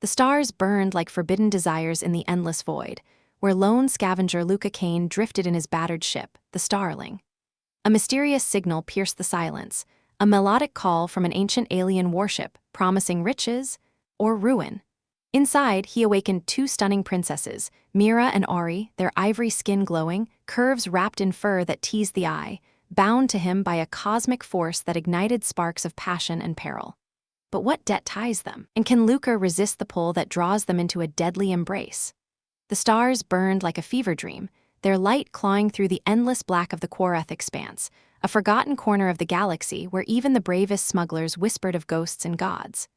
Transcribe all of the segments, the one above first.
The stars burned like forbidden desires in the endless void, where lone scavenger Luca Kane drifted in his battered ship, the Starling. A mysterious signal pierced the silence, a melodic call from an ancient alien warship promising riches or ruin. Inside, he awakened two stunning princesses, Mira and Auri, their ivory skin glowing, curves wrapped in fur that teased the eye, bound to him by a cosmic force that ignited sparks of passion and peril. But what debt ties them? And can Luca resist the pull that draws them into a deadly embrace? The stars burned like a fever dream, their light clawing through the endless black of the Quarath expanse, a forgotten corner of the galaxy where even the bravest smugglers whispered of ghosts and gods.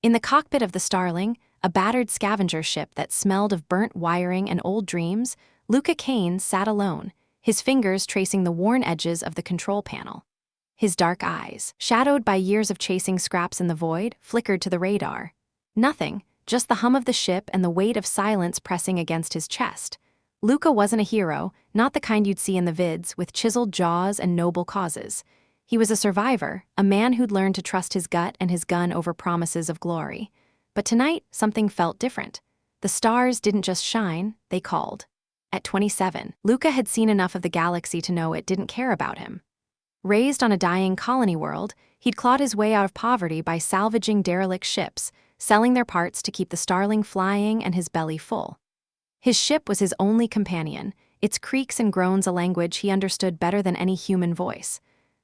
In the cockpit of the Starling, a battered scavenger ship that smelled of burnt wiring and old dreams, Luca Kane sat alone, his fingers tracing the worn edges of the control panel. His dark eyes, shadowed by years of chasing scraps in the void, flickered to the radar. Nothing, just the hum of the ship and the weight of silence pressing against his chest. Luca wasn't a hero, not the kind you'd see in the vids, with chiseled jaws and noble causes. He was a survivor, a man who'd learned to trust his gut and his gun over promises of glory. But tonight, something felt different. The stars didn't just shine, they called. At 27, Luca had seen enough of the galaxy to know it didn't care about him. Raised on a dying colony world, he'd clawed his way out of poverty by salvaging derelict ships, selling their parts to keep the Starling flying and his belly full. His ship was his only companion, its creaks and groans a language he understood better than any human voice.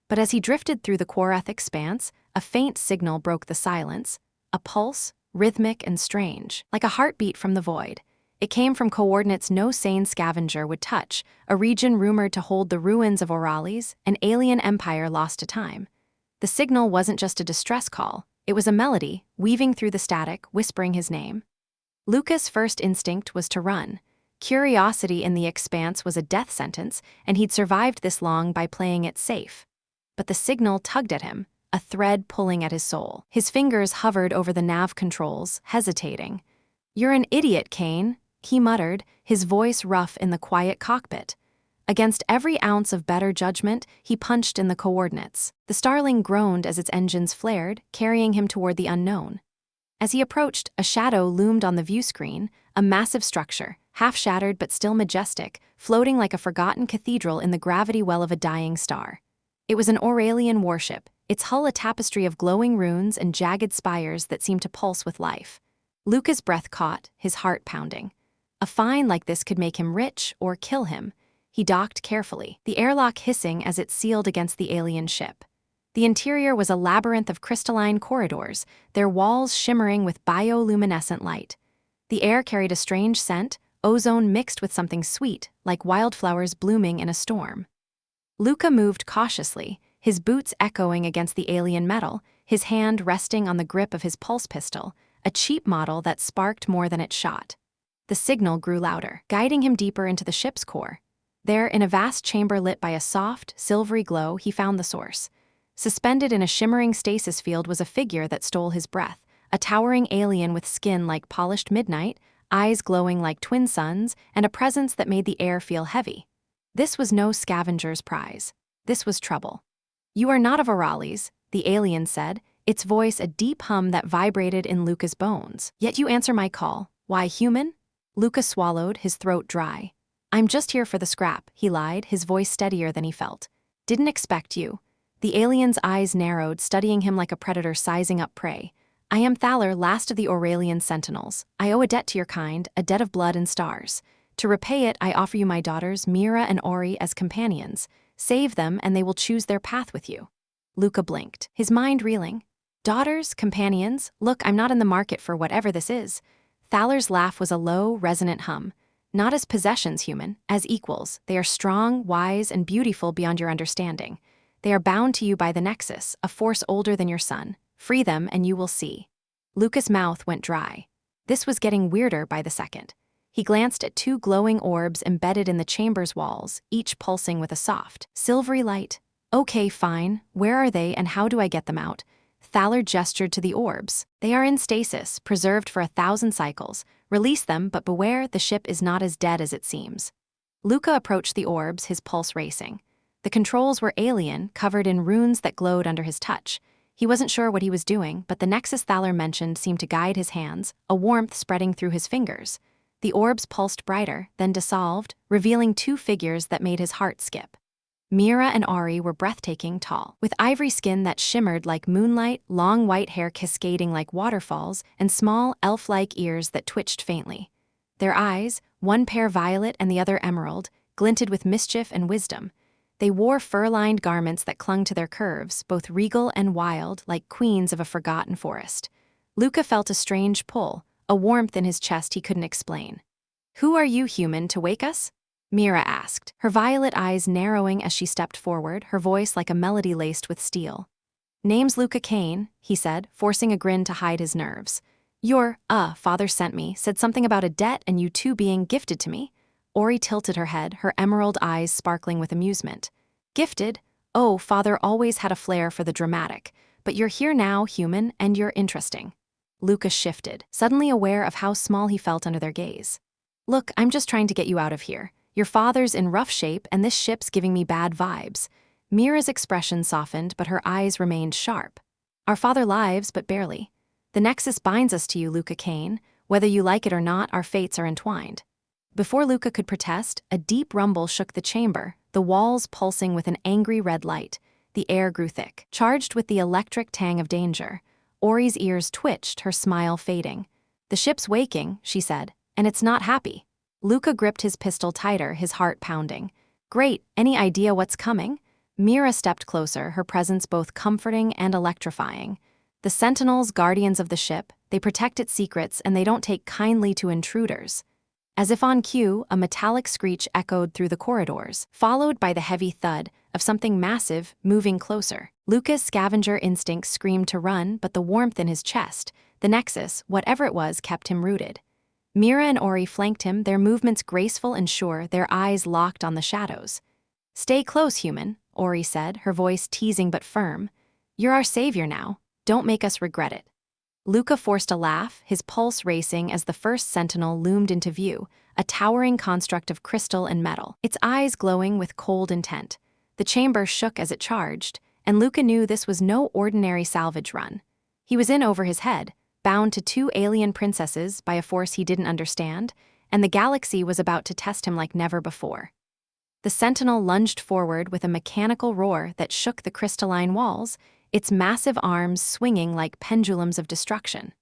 But as he drifted through the Quarath expanse, a faint signal broke the silence, a pulse, rhythmic and strange, like a heartbeat from the void. It came from coordinates no sane scavenger would touch, a region rumored to hold the ruins of Auralis, an alien empire lost to time. The signal wasn't just a distress call, it was a melody, weaving through the static, whispering his name. Luca's first instinct was to run. Curiosity in the expanse was a death sentence, and he'd survived this long by playing it safe. But the signal tugged at him, a thread pulling at his soul. His fingers hovered over the nav controls, hesitating. "You're an idiot, Kane," he muttered, his voice rough in the quiet cockpit. Against every ounce of better judgment, he punched in the coordinates. The Starling groaned as its engines flared, carrying him toward the unknown. As he approached, a shadow loomed on the view screen, a massive structure, half-shattered but still majestic, floating like a forgotten cathedral in the gravity well of a dying star. It was an Aurelian warship, its hull a tapestry of glowing runes and jagged spires that seemed to pulse with life. Luca's breath caught, his heart pounding. A find like this could make him rich or kill him. He docked carefully, the airlock hissing as it sealed against the alien ship. The interior was a labyrinth of crystalline corridors, their walls shimmering with bioluminescent light. The air carried a strange scent, ozone mixed with something sweet, like wildflowers blooming in a storm. Luca moved cautiously, his boots echoing against the alien metal, his hand resting on the grip of his pulse pistol, a cheap model that sparked more than it shot. The signal grew louder, guiding him deeper into the ship's core. There, in a vast chamber lit by a soft, silvery glow, he found the source. Suspended in a shimmering stasis field was a figure that stole his breath, a towering alien with skin like polished midnight, eyes glowing like twin suns, and a presence that made the air feel heavy. This was no scavenger's prize. This was trouble. "You are not of Auralis," the alien said, its voice a deep hum that vibrated in Luca's bones. "Yet you answer my call. Why, human?" Luca swallowed, his throat dry. "I'm just here for the scrap," he lied, his voice steadier than he felt. "Didn't expect you." The alien's eyes narrowed, studying him like a predator sizing up prey. "I am Thaler, last of the Aurelian sentinels. I owe a debt to your kind, a debt of blood and stars. To repay it, I offer you my daughters, Mira and Auri, as companions. Save them, and they will choose their path with you." Luca blinked, his mind reeling. "Daughters, companions? Look, I'm not in the market for whatever this is." Thaler's laugh was a low, resonant hum. "Not as possessions, human, as equals. They are strong, wise, and beautiful beyond your understanding. They are bound to you by the Nexus, a force older than your son. Free them, and you will see." Luca's mouth went dry. This was getting weirder by the second. He glanced at two glowing orbs embedded in the chamber's walls, each pulsing with a soft, silvery light. "Okay, fine. Where are they, and how do I get them out?" Thaler gestured to the orbs. "They are in stasis, preserved for 1,000 cycles. Release them, but beware, the ship is not as dead as it seems." Luca approached the orbs, his pulse racing. The controls were alien, covered in runes that glowed under his touch. He wasn't sure what he was doing, but the Nexus Thaler mentioned seemed to guide his hands, a warmth spreading through his fingers. The orbs pulsed brighter, then dissolved, revealing two figures that made his heart skip. Mira and Auri were breathtaking tall, with ivory skin that shimmered like moonlight, long white hair cascading like waterfalls, and small, elf-like ears that twitched faintly. Their eyes, one pair violet and the other emerald, glinted with mischief and wisdom. They wore fur-lined garments that clung to their curves, both regal and wild, like queens of a forgotten forest. Luca felt a strange pull, a warmth in his chest he couldn't explain. "Who are you, human, to wake us?" Mira asked, her violet eyes narrowing as she stepped forward, her voice like a melody laced with steel. "Name's Luca Kane," he said, forcing a grin to hide his nerves. "Your, father sent me, said something about a debt and you two being gifted to me." Auri tilted her head, her emerald eyes sparkling with amusement. "Gifted? Oh, father always had a flair for the dramatic. But you're here now, human, and you're interesting." Luca shifted, suddenly aware of how small he felt under their gaze. "Look, I'm just trying to get you out of here. Your father's in rough shape and this ship's giving me bad vibes." Mira's expression softened, but her eyes remained sharp. "Our father lives, but barely. The Nexus binds us to you, Luca Kane. Whether you like it or not, our fates are entwined." Before Luca could protest, a deep rumble shook the chamber, the walls pulsing with an angry red light. The air grew thick, charged with the electric tang of danger. Auri's ears twitched, her smile fading. "The ship's waking," she said, "and it's not happy." Luca gripped his pistol tighter, his heart pounding. "Great, any idea what's coming?" Mira stepped closer, her presence both comforting and electrifying. "The Sentinels, guardians of the ship, they protect its secrets and they don't take kindly to intruders." As if on cue, a metallic screech echoed through the corridors, followed by the heavy thud of something massive moving closer. Luca's scavenger instinct screamed to run, but the warmth in his chest, the Nexus, whatever it was, kept him rooted. Mira and Auri flanked him, their movements graceful and sure, their eyes locked on the shadows. "Stay close, human," Auri said, her voice teasing but firm. "You're our savior now. Don't make us regret it." Luca forced a laugh, his pulse racing as the first sentinel loomed into view, a towering construct of crystal and metal, its eyes glowing with cold intent. The chamber shook as it charged, and Luca knew this was no ordinary salvage run. He was in over his head, bound to two alien princesses by a force he didn't understand, and the galaxy was about to test him like never before. The sentinel lunged forward with a mechanical roar that shook the crystalline walls, its massive arms swinging like pendulums of destruction.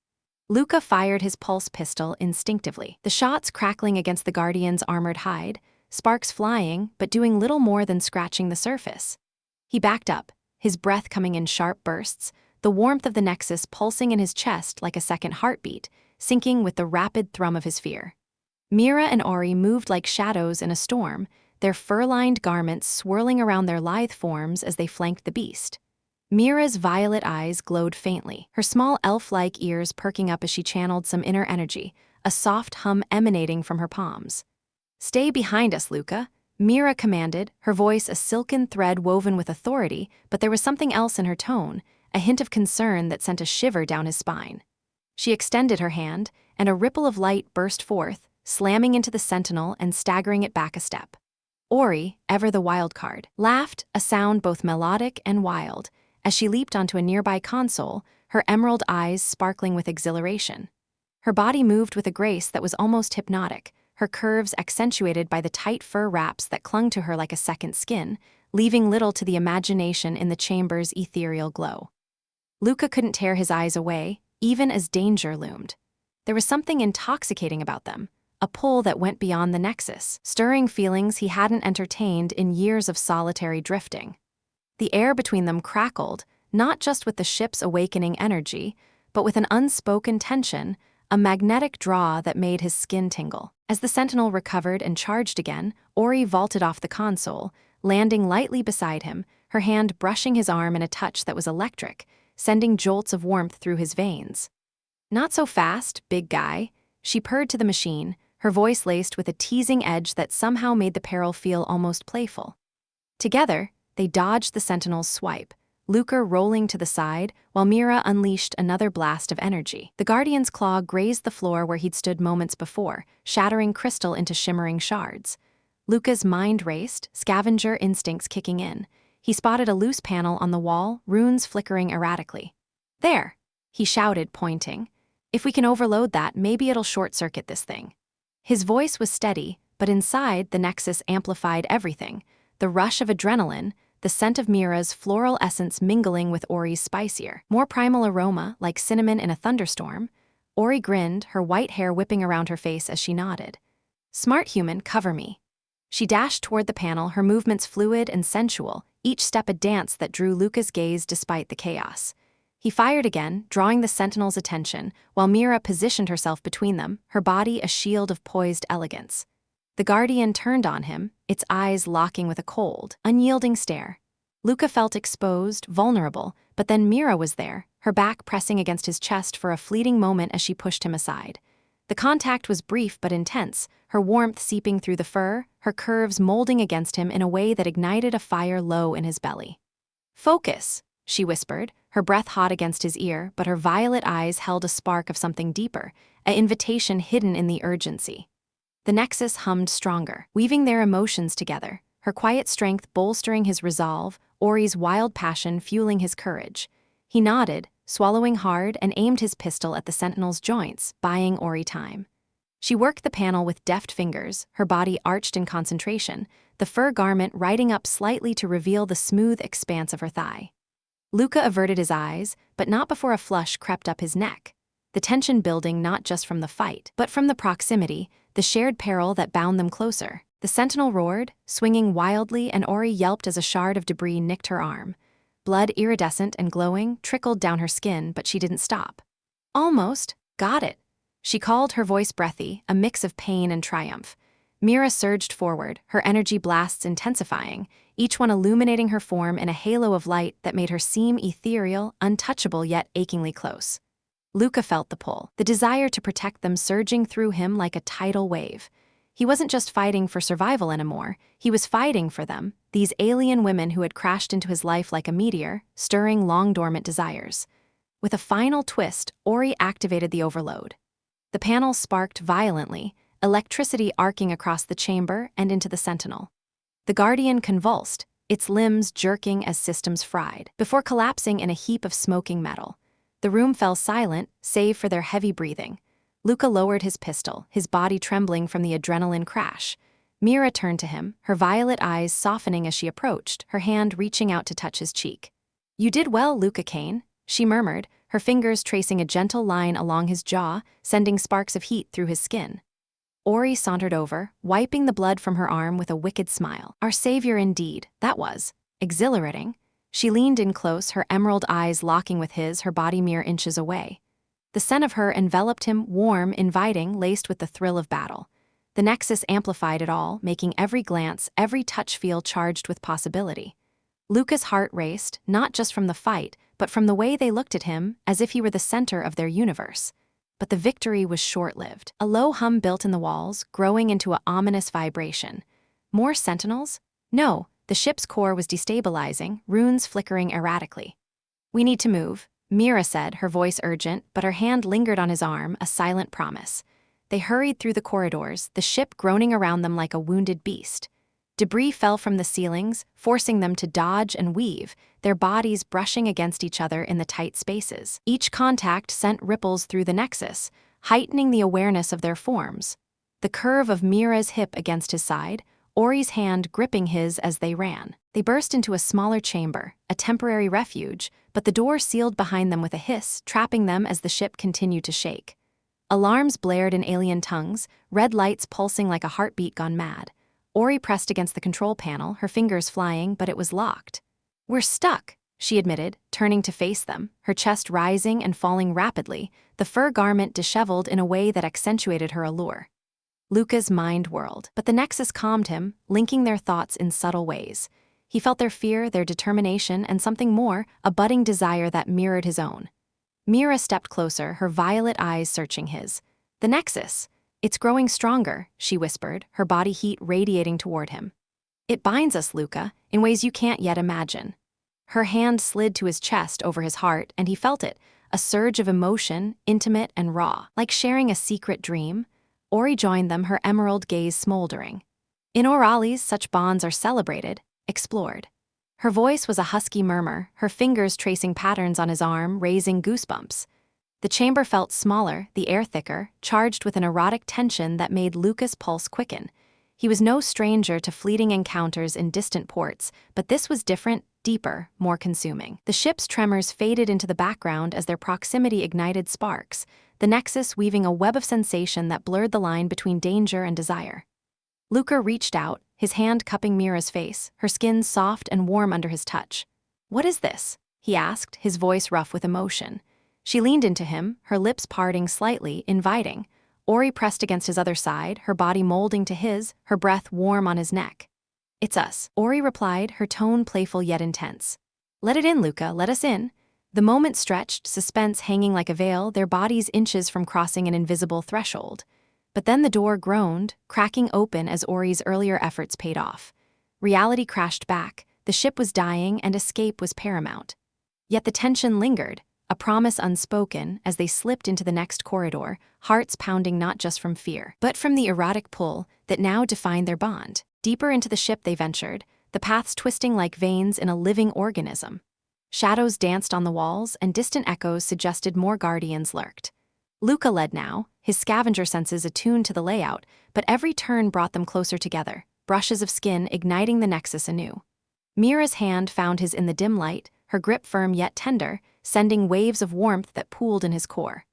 Luca fired his pulse pistol instinctively, the shots crackling against the Guardian's armored hide, sparks flying but doing little more than scratching the surface. He backed up, his breath coming in sharp bursts, the warmth of the Nexus pulsing in his chest like a second heartbeat, syncing with the rapid thrum of his fear. Mira and Auri moved like shadows in a storm, their fur-lined garments swirling around their lithe forms as they flanked the beast. Mira's violet eyes glowed faintly, her small elf-like ears perking up as she channeled some inner energy, a soft hum emanating from her palms. "Stay behind us, Luca," Mira commanded, her voice a silken thread woven with authority, but there was something else in her tone, a hint of concern that sent a shiver down his spine. She extended her hand, and a ripple of light burst forth, slamming into the sentinel and staggering it back a step. Auri, ever the wild card, laughed, a sound both melodic and wild, as she leaped onto a nearby console, her emerald eyes sparkling with exhilaration. Her body moved with a grace that was almost hypnotic, her curves accentuated by the tight fur wraps that clung to her like a second skin, leaving little to the imagination in the chamber's ethereal glow. Luca couldn't tear his eyes away, even as danger loomed. There was something intoxicating about them, a pull that went beyond the Nexus, stirring feelings he hadn't entertained in years of solitary drifting. The air between them crackled, not just with the ship's awakening energy, but with an unspoken tension, a magnetic draw that made his skin tingle. As the sentinel recovered and charged again, Auri vaulted off the console, landing lightly beside him, her hand brushing his arm in a touch that was electric, sending jolts of warmth through his veins. "Not so fast, big guy," she purred to the machine, her voice laced with a teasing edge that somehow made the peril feel almost playful. Together, they dodged the sentinel's swipe, Luca rolling to the side, while Mira unleashed another blast of energy. The Guardian's claw grazed the floor where he'd stood moments before, shattering crystal into shimmering shards. Luca's mind raced, scavenger instincts kicking in. He spotted a loose panel on the wall, runes flickering erratically. "There," he shouted, pointing. "If we can overload that, maybe it'll short-circuit this thing." His voice was steady, but inside, the Nexus amplified everything. The rush of adrenaline, the scent of Mira's floral essence mingling with Auri's spicier, more primal aroma, like cinnamon in a thunderstorm. Auri grinned, her white hair whipping around her face as she nodded. "Smart human, cover me." She dashed toward the panel, her movements fluid and sensual, each step a dance that drew Luca's gaze despite the chaos. He fired again, drawing the Sentinel's attention, while Mira positioned herself between them, her body a shield of poised elegance. The Guardian turned on him, its eyes locking with a cold, unyielding stare. Luca felt exposed, vulnerable, but then Mira was there, her back pressing against his chest for a fleeting moment as she pushed him aside. The contact was brief but intense, her warmth seeping through the fur, her curves molding against him in a way that ignited a fire low in his belly. "Focus," she whispered, her breath hot against his ear, but her violet eyes held a spark of something deeper, an invitation hidden in the urgency. The Nexus hummed stronger, weaving their emotions together, her quiet strength bolstering his resolve, Auri's wild passion fueling his courage. He nodded, swallowing hard, and aimed his pistol at the Sentinel's joints, buying Auri time. She worked the panel with deft fingers, her body arched in concentration, the fur garment riding up slightly to reveal the smooth expanse of her thigh. Luca averted his eyes, but not before a flush crept up his neck. The tension building not just from the fight, but from the proximity, the shared peril that bound them closer. The Sentinel roared, swinging wildly, and Auri yelped as a shard of debris nicked her arm. Blood, iridescent and glowing, trickled down her skin, but she didn't stop. "Almost. Got it," she called, her voice breathy, a mix of pain and triumph. Mira surged forward, her energy blasts intensifying, each one illuminating her form in a halo of light that made her seem ethereal, untouchable yet achingly close. Luca felt the pull, the desire to protect them surging through him like a tidal wave. He wasn't just fighting for survival anymore, he was fighting for them, these alien women who had crashed into his life like a meteor, stirring long-dormant desires. With a final twist, Auri activated the overload. The panel sparked violently, electricity arcing across the chamber and into the Sentinel. The Guardian convulsed, its limbs jerking as systems fried, before collapsing in a heap of smoking metal. The room fell silent, save for their heavy breathing. Luca lowered his pistol, his body trembling from the adrenaline crash. Mira turned to him, her violet eyes softening as she approached, her hand reaching out to touch his cheek. "You did well, Luca Kane," she murmured, her fingers tracing a gentle line along his jaw, sending sparks of heat through his skin. Auri sauntered over, wiping the blood from her arm with a wicked smile. Our savior indeed, that was. Exhilarating. She leaned in close, her emerald eyes locking with his, her body mere inches away. The scent of her enveloped him, warm, inviting, laced with the thrill of battle. The Nexus amplified it all, making every glance, every touch feel charged with possibility. Luca's heart raced, not just from the fight, but from the way they looked at him, as if he were the center of their universe. But the victory was short-lived. A low hum built in the walls, growing into an ominous vibration. More sentinels? No, the ship's core was destabilizing, runes flickering erratically. "We need to move," Mira said, her voice urgent, but her hand lingered on his arm, a silent promise. They hurried through the corridors, the ship groaning around them like a wounded beast. Debris fell from the ceilings, forcing them to dodge and weave, their bodies brushing against each other in the tight spaces. Each contact sent ripples through the Nexus, heightening the awareness of their forms. The curve of Mira's hip against his side, Auri's hand gripping his as they ran. They burst into a smaller chamber, a temporary refuge, but the door sealed behind them with a hiss, trapping them as the ship continued to shake. Alarms blared in alien tongues, red lights pulsing like a heartbeat gone mad. Auri pressed against the control panel, her fingers flying, but it was locked. "We're stuck," she admitted, turning to face them, her chest rising and falling rapidly, the fur garment disheveled in a way that accentuated her allure. Luca's mind whirled, but the Nexus calmed him, linking their thoughts in subtle ways. He felt their fear, their determination, and something more, a budding desire that mirrored his own. Mira stepped closer, her violet eyes searching his. "The Nexus. It's growing stronger," she whispered, her body heat radiating toward him. "It binds us, Luca, in ways you can't yet imagine." Her hand slid to his chest over his heart, and he felt it, a surge of emotion, intimate and raw, like sharing a secret dream. Auri joined them, her emerald gaze smoldering. In Auralis, such bonds are celebrated, explored. Her voice was a husky murmur, her fingers tracing patterns on his arm, raising goosebumps. The chamber felt smaller, the air thicker, charged with an erotic tension that made Luca's pulse quicken. He was no stranger to fleeting encounters in distant ports, but this was different, deeper, more consuming. The ship's tremors faded into the background as their proximity ignited sparks, the Nexus weaving a web of sensation that blurred the line between danger and desire. Luca reached out, his hand cupping Mira's face, her skin soft and warm under his touch. "What is this?" he asked, his voice rough with emotion. She leaned into him, her lips parting slightly, inviting. Auri pressed against his other side, her body molding to his, her breath warm on his neck. "It's us," Auri replied, her tone playful yet intense. "Let it in, Luca, let us in." The moment stretched, suspense hanging like a veil, their bodies inches from crossing an invisible threshold. But then the door groaned, cracking open as Auri's earlier efforts paid off. Reality crashed back, the ship was dying and escape was paramount. Yet the tension lingered, a promise unspoken, as they slipped into the next corridor, hearts pounding not just from fear, but from the erotic pull that now defined their bond. Deeper into the ship they ventured, the paths twisting like veins in a living organism. Shadows danced on the walls, and distant echoes suggested more guardians lurked. Luca led now, his scavenger senses attuned to the layout, but every turn brought them closer together, brushes of skin igniting the Nexus anew. Mira's hand found his in the dim light, her grip firm yet tender, sending waves of warmth that pooled in his core.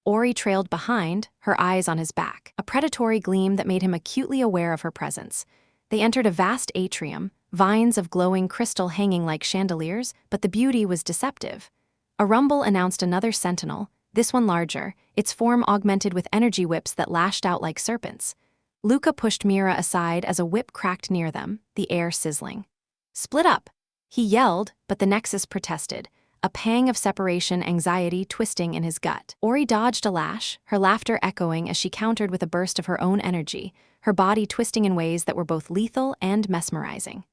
Auri trailed behind, her eyes on his back, a predatory gleam that made him acutely aware of her presence. They entered a vast atrium, vines of glowing crystal hanging like chandeliers, but the beauty was deceptive. A rumble announced another sentinel, this one larger, its form augmented with energy whips that lashed out like serpents. Luca pushed Mira aside as a whip cracked near them, the air sizzling. "Split up!" he yelled, but the Nexus protested, a pang of separation anxiety twisting in his gut. Auri dodged a lash, her laughter echoing as she countered with a burst of her own energy, her body twisting in ways that were both lethal and mesmerizing.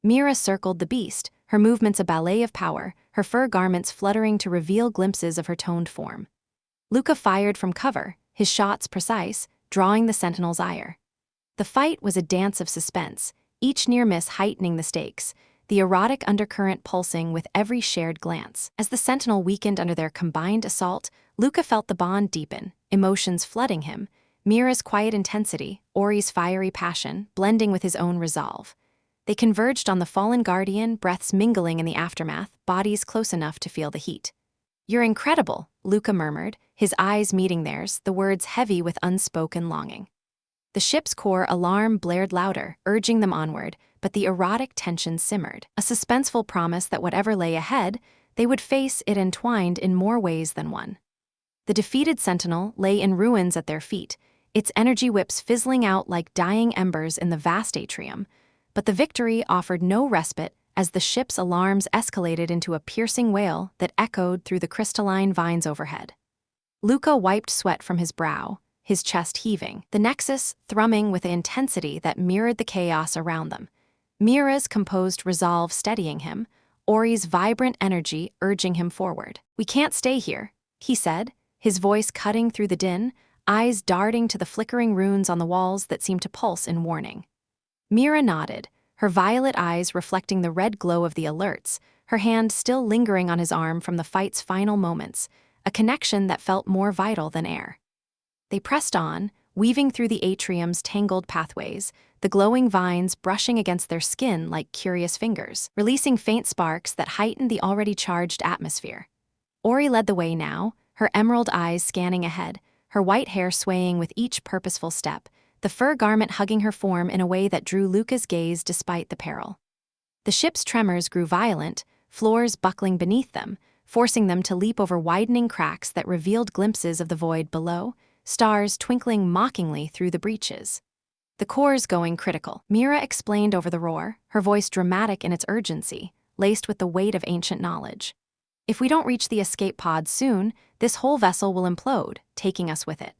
Mira circled the beast, her movements a ballet of power, her fur garments fluttering to reveal glimpses of her toned form. Luca fired from cover, his shots precise, drawing the sentinel's ire. The fight was a dance of suspense, each near miss heightening the stakes, the erotic undercurrent pulsing with every shared glance. As the sentinel weakened under their combined assault, Luca felt the bond deepen, emotions flooding him, Mira's quiet intensity, Auri's fiery passion, blending with his own resolve. They converged on the fallen guardian, breaths mingling in the aftermath, bodies close enough to feel the heat. "You're incredible," Luca murmured, his eyes meeting theirs, the words heavy with unspoken longing. The ship's core alarm blared louder, urging them onward, but the erotic tension simmered, a suspenseful promise that whatever lay ahead, they would face it entwined in more ways than one. The defeated sentinel lay in ruins at their feet, its energy whips fizzling out like dying embers in the vast atrium, but the victory offered no respite as the ship's alarms escalated into a piercing wail that echoed through the crystalline vines overhead. Luca wiped sweat from his brow, his chest heaving, the Nexus thrumming with an intensity that mirrored the chaos around them. Mira's composed resolve steadying him, Auri's vibrant energy urging him forward. "We can't stay here," he said, his voice cutting through the din, eyes darting to the flickering runes on the walls that seemed to pulse in warning. Mira nodded, her violet eyes reflecting the red glow of the alerts, her hand still lingering on his arm from the fight's final moments, a connection that felt more vital than air. They pressed on, weaving through the atrium's tangled pathways, the glowing vines brushing against their skin like curious fingers, releasing faint sparks that heightened the already charged atmosphere. Auri led the way now, her emerald eyes scanning ahead, her white hair swaying with each purposeful step, the fur garment hugging her form in a way that drew Luca's gaze despite the peril. The ship's tremors grew violent, floors buckling beneath them, forcing them to leap over widening cracks that revealed glimpses of the void below, stars twinkling mockingly through the breaches. "The core's going critical," Mira explained over the roar, her voice dramatic in its urgency, laced with the weight of ancient knowledge. "If we don't reach the escape pod soon, this whole vessel will implode, taking us with it."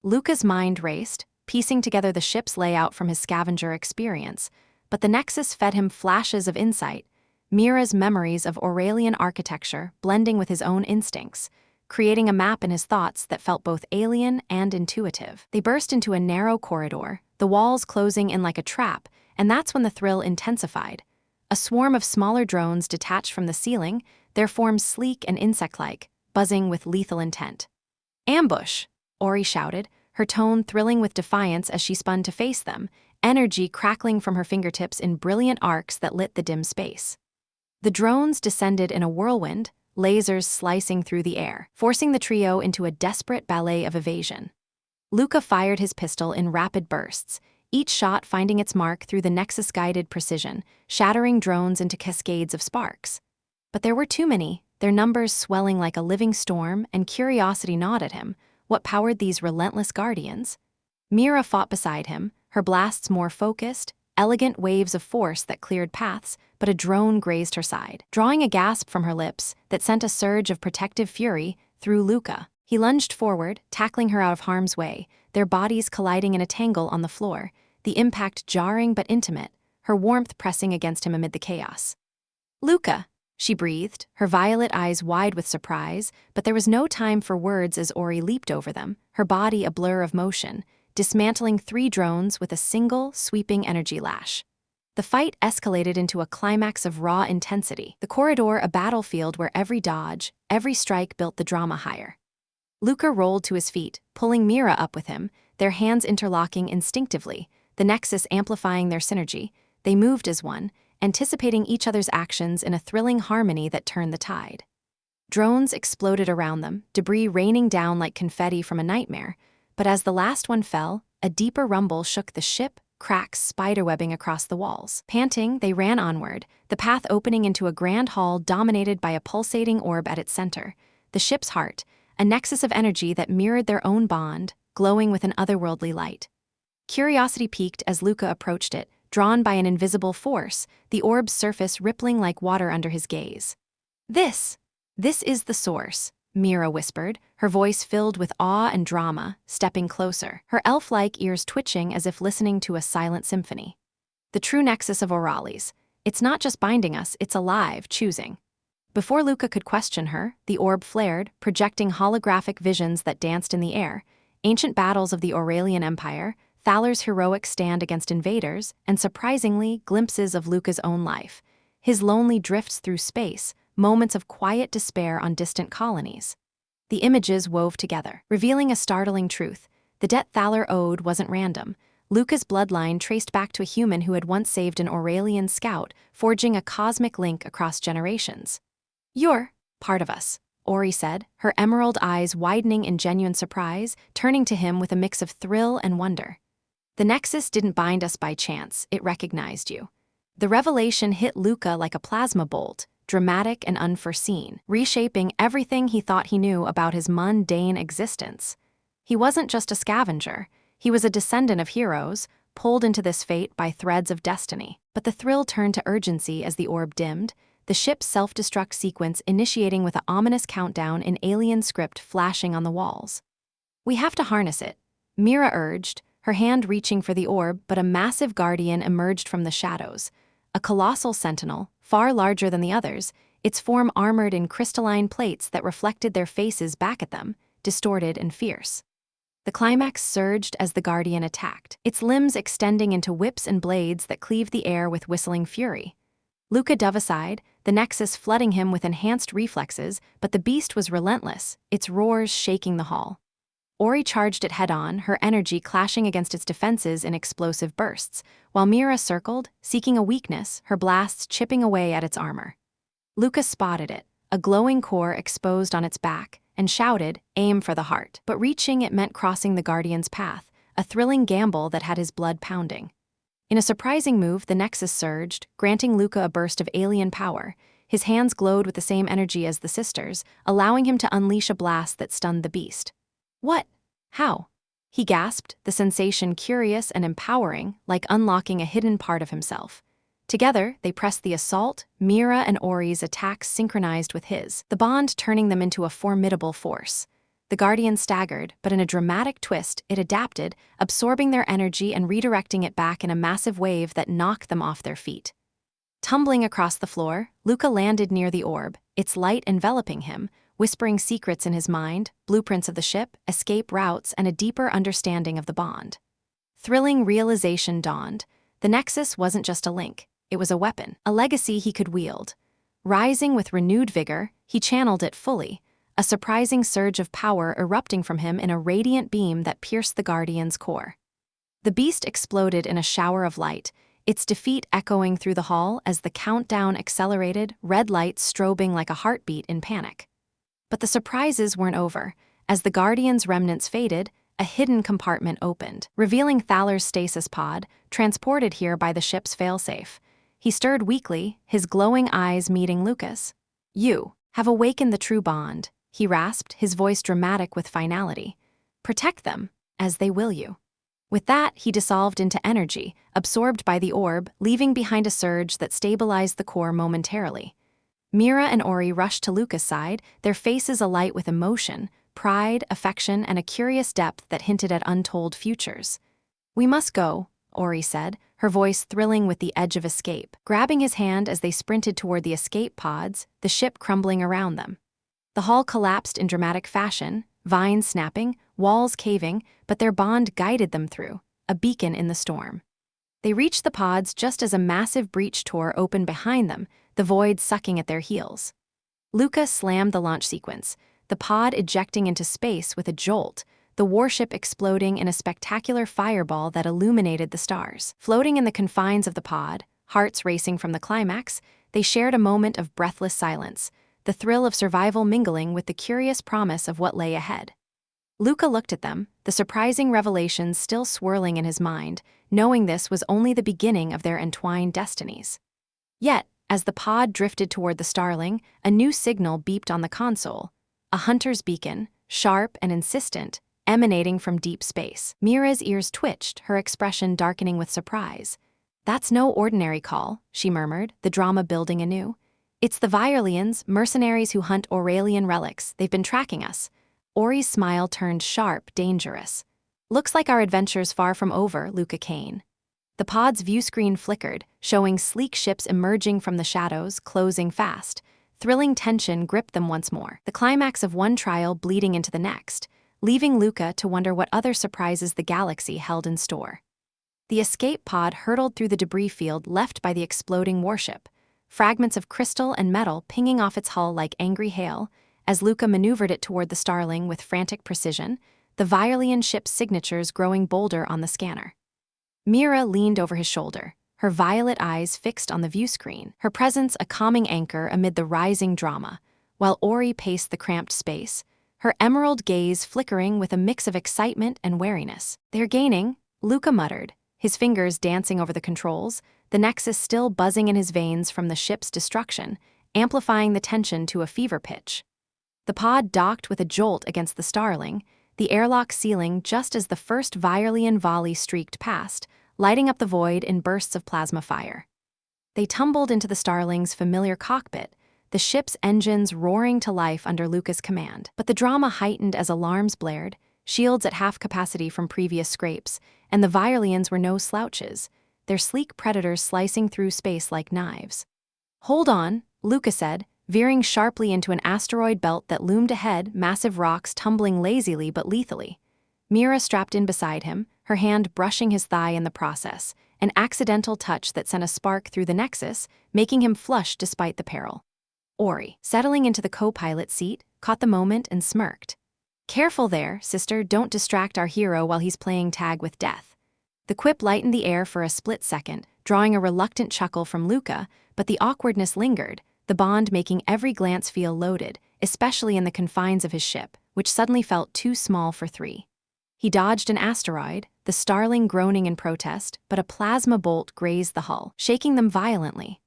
Luca's mind raced, piecing together the ship's layout from his scavenger experience, but the Nexus fed him flashes of insight, Mira's memories of Aurelian architecture blending with his own instincts, creating a map in his thoughts that felt both alien and intuitive. They burst into a narrow corridor, the walls closing in like a trap, and that's when the thrill intensified. A swarm of smaller drones detached from the ceiling, their forms sleek and insect-like, buzzing with lethal intent. "Ambush!" Auri shouted, her tone thrilling with defiance as she spun to face them, energy crackling from her fingertips in brilliant arcs that lit the dim space. The drones descended in a whirlwind, lasers slicing through the air, forcing the trio into a desperate ballet of evasion. Luca fired his pistol in rapid bursts, each shot finding its mark through the Nexus-guided precision, shattering drones into cascades of sparks. But there were too many, their numbers swelling like a living storm, and curiosity gnawed at him. What powered these relentless guardians? Mira fought beside him, her blasts more focused, elegant waves of force that cleared paths, but a drone grazed her side, drawing a gasp from her lips that sent a surge of protective fury through Luca. He lunged forward, tackling her out of harm's way, their bodies colliding in a tangle on the floor, the impact jarring but intimate, her warmth pressing against him amid the chaos. "Luca," she breathed, her violet eyes wide with surprise, but there was no time for words as Auri leaped over them, her body a blur of motion, dismantling 3 drones with a single, sweeping energy lash. The fight escalated into a climax of raw intensity, the corridor a battlefield where every dodge, every strike built the drama higher. Luca rolled to his feet, pulling Mira up with him, their hands interlocking instinctively, the Nexus amplifying their synergy. They moved as one, anticipating each other's actions in a thrilling harmony that turned the tide. Drones exploded around them, debris raining down like confetti from a nightmare, but as the last one fell, a deeper rumble shook the ship, cracks spiderwebbing across the walls. Panting, they ran onward, the path opening into a grand hall dominated by a pulsating orb at its center, the ship's heart, a nexus of energy that mirrored their own bond, glowing with an otherworldly light. Curiosity piqued as Luca approached it, drawn by an invisible force, the orb's surface rippling like water under his gaze. This is the source," Mira whispered, her voice filled with awe and drama, stepping closer, her elf-like ears twitching as if listening to a silent symphony. "The true nexus of Auralis. It's not just binding us, it's alive, choosing." Before Luca could question her, the orb flared, projecting holographic visions that danced in the air, ancient battles of the Aurelian Empire, Thaler's heroic stand against invaders, and surprisingly, glimpses of Luca's own life, his lonely drifts through space, moments of quiet despair on distant colonies. The images wove together, revealing a startling truth. The debt Thaler owed wasn't random. Luca's bloodline traced back to a human who had once saved an Aurelian scout, forging a cosmic link across generations. "You're part of us," Auri said, her emerald eyes widening in genuine surprise, turning to him with a mix of thrill and wonder. "The Nexus didn't bind us by chance, it recognized you." The revelation hit Luca like a plasma bolt, dramatic and unforeseen, reshaping everything he thought he knew about his mundane existence. He wasn't just a scavenger, he was a descendant of heroes, pulled into this fate by threads of destiny. But the thrill turned to urgency as the orb dimmed, the ship's self-destruct sequence initiating with an ominous countdown in alien script flashing on the walls. "We have to harness it," Mira urged, her hand reaching for the orb, but a massive guardian emerged from the shadows. A colossal sentinel, far larger than the others, its form armored in crystalline plates that reflected their faces back at them, distorted and fierce. The climax surged as the guardian attacked, its limbs extending into whips and blades that cleaved the air with whistling fury. Luca dove aside, the Nexus flooding him with enhanced reflexes, but the beast was relentless, its roars shaking the hall. Auri charged it head-on, her energy clashing against its defenses in explosive bursts, while Mira circled, seeking a weakness, her blasts chipping away at its armor. Luca spotted it, a glowing core exposed on its back, and shouted, "Aim for the heart." But reaching it meant crossing the Guardian's path, a thrilling gamble that had his blood pounding. In a surprising move, the Nexus surged, granting Luca a burst of alien power. His hands glowed with the same energy as the sisters, allowing him to unleash a blast that stunned the beast. "What? How?" he gasped, the sensation curious and empowering, like unlocking a hidden part of himself. Together, they pressed the assault, Mira and Auri's attacks synchronized with his, the bond turning them into a formidable force. The Guardian staggered, but in a dramatic twist, it adapted, absorbing their energy and redirecting it back in a massive wave that knocked them off their feet. Tumbling across the floor, Luca landed near the orb, its light enveloping him, whispering secrets in his mind, blueprints of the ship, escape routes, and a deeper understanding of the bond. Thrilling realization dawned. The Nexus wasn't just a link. It was a weapon, a legacy he could wield. Rising with renewed vigor, he channeled it fully, a surprising surge of power erupting from him in a radiant beam that pierced the Guardian's core. The beast exploded in a shower of light, its defeat echoing through the hall as the countdown accelerated, red lights strobing like a heartbeat in panic. But the surprises weren't over. As the Guardian's remnants faded, a hidden compartment opened, revealing Thaler's stasis pod, transported here by the ship's failsafe. He stirred weakly, his glowing eyes meeting Luca's. "You have awakened the true bond," he rasped, his voice dramatic with finality. "Protect them, as they will you." With that, he dissolved into energy, absorbed by the orb, leaving behind a surge that stabilized the core momentarily. Mira and Auri rushed to Luca's side, their faces alight with emotion, pride, affection, and a curious depth that hinted at untold futures. "We must go," Auri said, her voice thrilling with the edge of escape, grabbing his hand as they sprinted toward the escape pods, the ship crumbling around them. The hall collapsed in dramatic fashion, vines snapping, walls caving, but their bond guided them through, a beacon in the storm. They reached the pods just as a massive breach door opened behind them, the void sucking at their heels. Luca slammed the launch sequence, the pod ejecting into space with a jolt, the warship exploding in a spectacular fireball that illuminated the stars. Floating in the confines of the pod, hearts racing from the climax, they shared a moment of breathless silence, the thrill of survival mingling with the curious promise of what lay ahead. Luca looked at them, the surprising revelations still swirling in his mind, knowing this was only the beginning of their entwined destinies. Yet, as the pod drifted toward the Starling, a new signal beeped on the console, a hunter's beacon, sharp and insistent, emanating from deep space. Mira's ears twitched, her expression darkening with surprise. "That's no ordinary call," she murmured, the drama building anew. "It's the Virelians, mercenaries who hunt Aurelian relics. They've been tracking us." Auri's smile turned sharp, dangerous. "Looks like our adventure's far from over, Luca Kane." The pod's viewscreen flickered, showing sleek ships emerging from the shadows, closing fast. Thrilling tension gripped them once more, the climax of one trial bleeding into the next, leaving Luca to wonder what other surprises the galaxy held in store. The escape pod hurtled through the debris field left by the exploding warship, fragments of crystal and metal pinging off its hull like angry hail. As Luca maneuvered it toward the Starling with frantic precision, the Virelian ship's signatures growing bolder on the scanner. Mira leaned over his shoulder, her violet eyes fixed on the viewscreen, her presence a calming anchor amid the rising drama, while Auri paced the cramped space, her emerald gaze flickering with a mix of excitement and wariness. "They're gaining," Luca muttered, his fingers dancing over the controls, the Nexus still buzzing in his veins from the ship's destruction, amplifying the tension to a fever pitch. The pod docked with a jolt against the Starling, the airlock sealing just as the first Virelian volley streaked past, lighting up the void in bursts of plasma fire. They tumbled into the Starling's familiar cockpit, the ship's engines roaring to life under Luca's command. But the drama heightened as alarms blared, shields at half capacity from previous scrapes, and the Virelians were no slouches, their sleek predators slicing through space like knives. "Hold on," Luca said, veering sharply into an asteroid belt that loomed ahead, massive rocks tumbling lazily but lethally. Mira strapped in beside him, her hand brushing his thigh in the process, an accidental touch that sent a spark through the Nexus, making him flush despite the peril. Auri, settling into the co-pilot seat, caught the moment and smirked. "Careful there, sister, don't distract our hero while he's playing tag with death." The quip lightened the air for a split second, drawing a reluctant chuckle from Luca, but the awkwardness lingered, the bond making every glance feel loaded, especially in the confines of his ship, which suddenly felt too small for three. He dodged an asteroid, the Starling groaning in protest, but a plasma bolt grazed the hull, shaking them violently.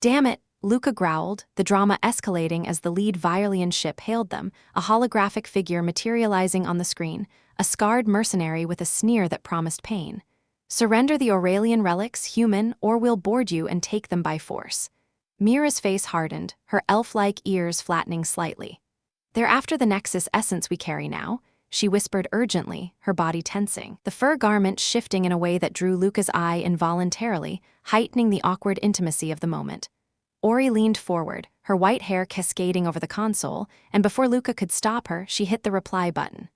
"Damn it," Luca growled, the drama escalating as the lead Virelian ship hailed them, a holographic figure materializing on the screen, a scarred mercenary with a sneer that promised pain. "Surrender the Aurelian relics, human, or we'll board you and take them by force." Mira's face hardened, her elf-like ears flattening slightly. "They're after the Nexus essence we carry now," she whispered urgently, her body tensing, the fur garment shifting in a way that drew Luca's eye involuntarily, heightening the awkward intimacy of the moment. Auri leaned forward, her white hair cascading over the console, and before Luca could stop her, she hit the reply button.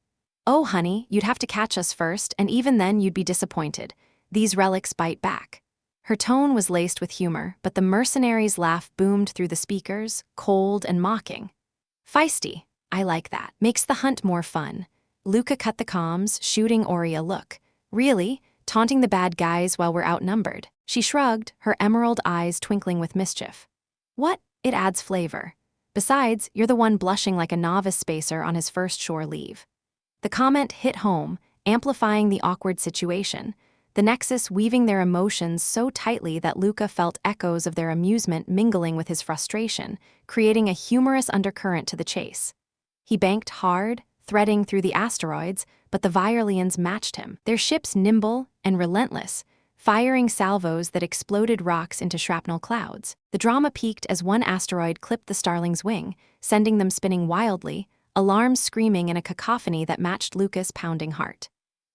"Oh, honey, you'd have to catch us first, and even then you'd be disappointed. These relics bite back." Her tone was laced with humor, but the mercenary's laugh boomed through the speakers, cold and mocking. Feisty. I like that. Makes the hunt more fun. Luca cut the comms, shooting Auri a look. Really? Taunting the bad guys while we're outnumbered? She shrugged, her emerald eyes twinkling with mischief. What? It adds flavor. Besides, you're the one blushing like a novice spacer on his first shore leave. The comment hit home, amplifying the awkward situation, the Nexus weaving their emotions so tightly that Luca felt echoes of their amusement mingling with his frustration, creating a humorous undercurrent to the chase. He banked hard, threading through the asteroids, but the Virelians matched him, their ships nimble and relentless, firing salvos that exploded rocks into shrapnel clouds. The drama peaked as one asteroid clipped the Starling's wing, sending them spinning wildly, alarms screaming in a cacophony that matched Luca's pounding heart.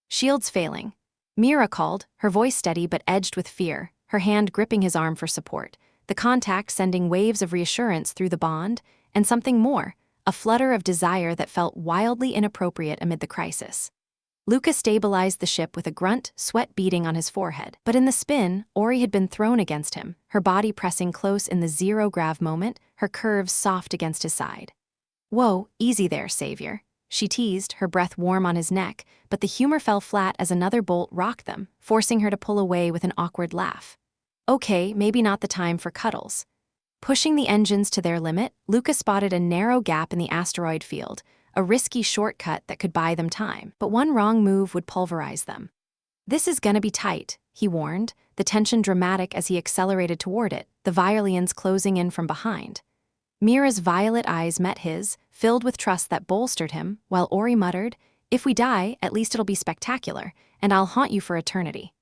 Shields failing. Mira called, her voice steady but edged with fear, her hand gripping his arm for support, the contact sending waves of reassurance through the bond, and something more, a flutter of desire that felt wildly inappropriate amid the crisis. Luca stabilized the ship with a grunt, sweat beading on his forehead. But in the spin, Auri had been thrown against him, her body pressing close in the zero-grav moment, her curves soft against his side. Whoa, easy there, savior. She teased, her breath warm on his neck, but the humor fell flat as another bolt rocked them, forcing her to pull away with an awkward laugh. Okay, maybe not the time for cuddles. Pushing the engines to their limit, Luca spotted a narrow gap in the asteroid field, a risky shortcut that could buy them time, but one wrong move would pulverize them. This is gonna be tight, he warned, the tension dramatic as he accelerated toward it, the Virelians closing in from behind. Mira's violet eyes met his, filled with trust that bolstered him, while Auri muttered, "If we die, at least it'll be spectacular, and I'll haunt you for eternity."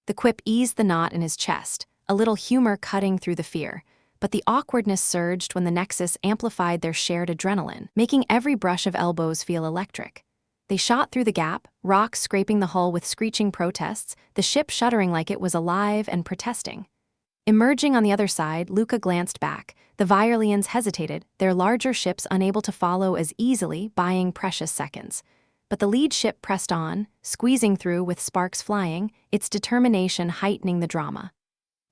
The quip eased the knot in his chest, a little humor cutting through the fear, but the awkwardness surged when the Nexus amplified their shared adrenaline, making every brush of elbows feel electric. They shot through the gap, rocks scraping the hull with screeching protests, the ship shuddering like it was alive and protesting. Emerging on the other side, Luca glanced back. The Virelians hesitated, their larger ships unable to follow as easily, buying precious seconds. But the lead ship pressed on, squeezing through with sparks flying, its determination heightening the drama.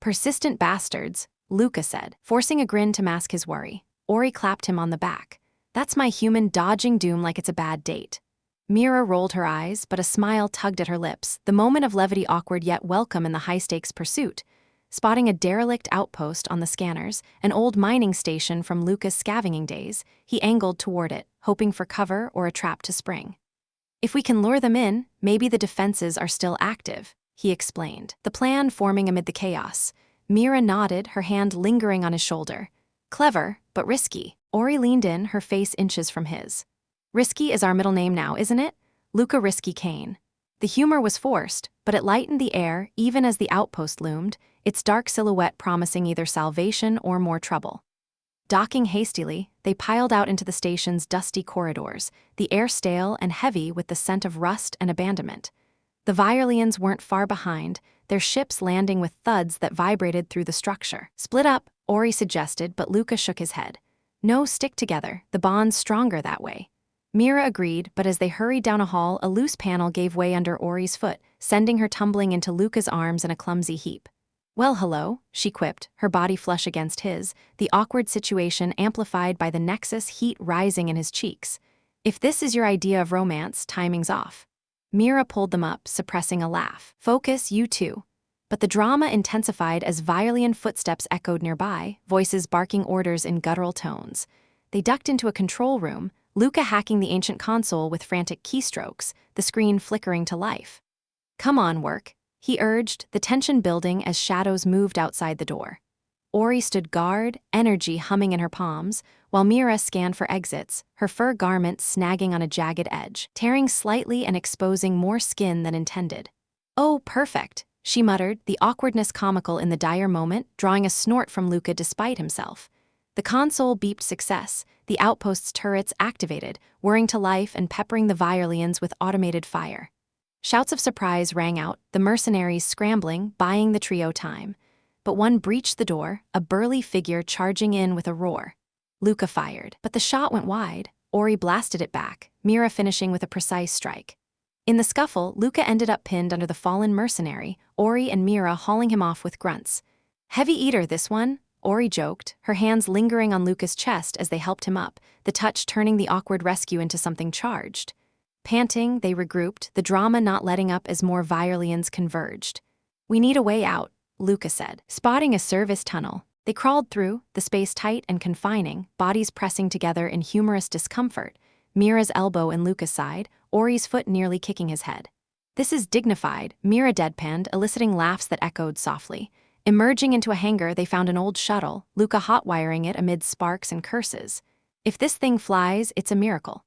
"Persistent bastards," Luca said, forcing a grin to mask his worry. Auri clapped him on the back. "That's my human dodging doom like it's a bad date." Mira rolled her eyes, but a smile tugged at her lips, the moment of levity awkward yet welcome in the high-stakes pursuit. Spotting a derelict outpost on the scanners, an old mining station from Luca's scavenging days, he angled toward it, hoping for cover or a trap to spring. "If we can lure them in, maybe the defenses are still active," he explained, the plan forming amid the chaos. Mira nodded, her hand lingering on his shoulder. "Clever, but risky." Auri leaned in, her face inches from his. "Risky is our middle name now, isn't it? Luca Risky Kane." The humor was forced, but it lightened the air even as the outpost loomed, its dark silhouette promising either salvation or more trouble. Docking hastily, they piled out into the station's dusty corridors, the air stale and heavy with the scent of rust and abandonment. The Virelians weren't far behind, their ships landing with thuds that vibrated through the structure. "Split up," Auri suggested, but Luca shook his head. "No, stick together, the bond's stronger that way." Mira agreed, but as they hurried down a hall, a loose panel gave way under Auri's foot, sending her tumbling into Luca's arms in a clumsy heap. "Well, hello," she quipped, her body flush against his, the awkward situation amplified by the Nexus heat rising in his cheeks. "If this is your idea of romance, timing's off." Mira pulled them up, suppressing a laugh. "Focus, you two." But the drama intensified as Virelian footsteps echoed nearby, voices barking orders in guttural tones. They ducked into a control room, Luca hacking the ancient console with frantic keystrokes, the screen flickering to life. "Come on, work," he urged, the tension building as shadows moved outside the door. Auri stood guard, energy humming in her palms, while Mira scanned for exits, her fur garment snagging on a jagged edge, tearing slightly and exposing more skin than intended. "Oh, perfect," she muttered, the awkwardness comical in the dire moment, drawing a snort from Luca despite himself. The console beeped success, the outpost's turrets activated, whirring to life and peppering the Virelians with automated fire. Shouts of surprise rang out, the mercenaries scrambling, buying the trio time. But one breached the door, a burly figure charging in with a roar. Luca fired, but the shot went wide. Auri blasted it back, Mira finishing with a precise strike. In the scuffle, Luca ended up pinned under the fallen mercenary, Auri and Mira hauling him off with grunts. "Heavy eater, this one," Auri joked, her hands lingering on Luca's chest as they helped him up, the touch turning the awkward rescue into something charged. Panting, they regrouped, the drama not letting up as more Violians converged. "We need a way out," Luca said, spotting a service tunnel. They crawled through, the space tight and confining, bodies pressing together in humorous discomfort, Mira's elbow in Luca's side, Auri's foot nearly kicking his head. "This is dignified," Mira deadpanned, eliciting laughs that echoed softly. Emerging into a hangar, they found an old shuttle, Luca hot-wiring it amid sparks and curses. "If this thing flies, it's a miracle."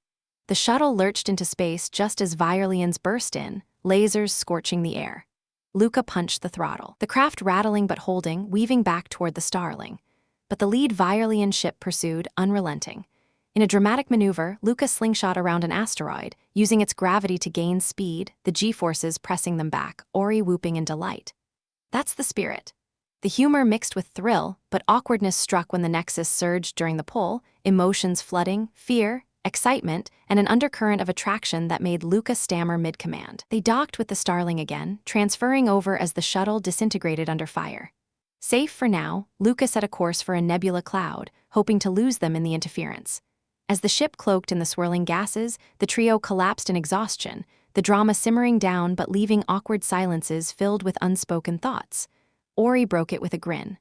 The shuttle lurched into space just as Violians burst in, lasers scorching the air. Luca punched the throttle, the craft rattling but holding, weaving back toward the Starling. But the lead Violian ship pursued, unrelenting. In a dramatic maneuver, Luca slingshot around an asteroid, using its gravity to gain speed, the G-forces pressing them back, Auri whooping in delight. That's the spirit. The humor mixed with thrill, but awkwardness struck when the Nexus surged during the pull, emotions flooding, fear, excitement, and an undercurrent of attraction that made Luca stammer mid-command. They docked with the Starling again, transferring over as the shuttle disintegrated under fire. Safe for now, Luca set a course for a nebula cloud, hoping to lose them in the interference. As the ship cloaked in the swirling gases, the trio collapsed in exhaustion, the drama simmering down but leaving awkward silences filled with unspoken thoughts. Auri broke it with a grin.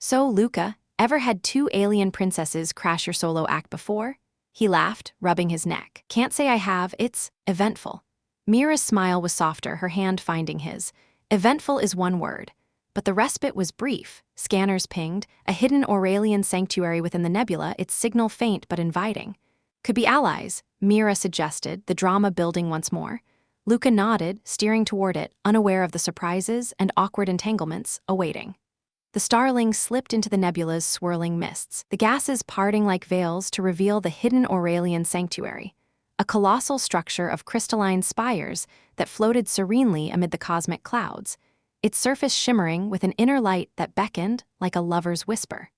"So, Luca, ever had two alien princesses crash your solo act before?" He laughed, rubbing his neck. "Can't say I have, it's eventful." Mira's smile was softer, her hand finding his. Eventful is one word. But the respite was brief. Scanners pinged, a hidden Aurelian sanctuary within the nebula, its signal faint but inviting. "Could be allies," Mira suggested, the drama building once more. Luca nodded, steering toward it, unaware of the surprises and awkward entanglements awaiting. The Starling slipped into the nebula's swirling mists, the gases parting like veils to reveal the hidden Aurelian sanctuary, a colossal structure of crystalline spires that floated serenely amid the cosmic clouds, its surface shimmering with an inner light that beckoned like a lover's whisper.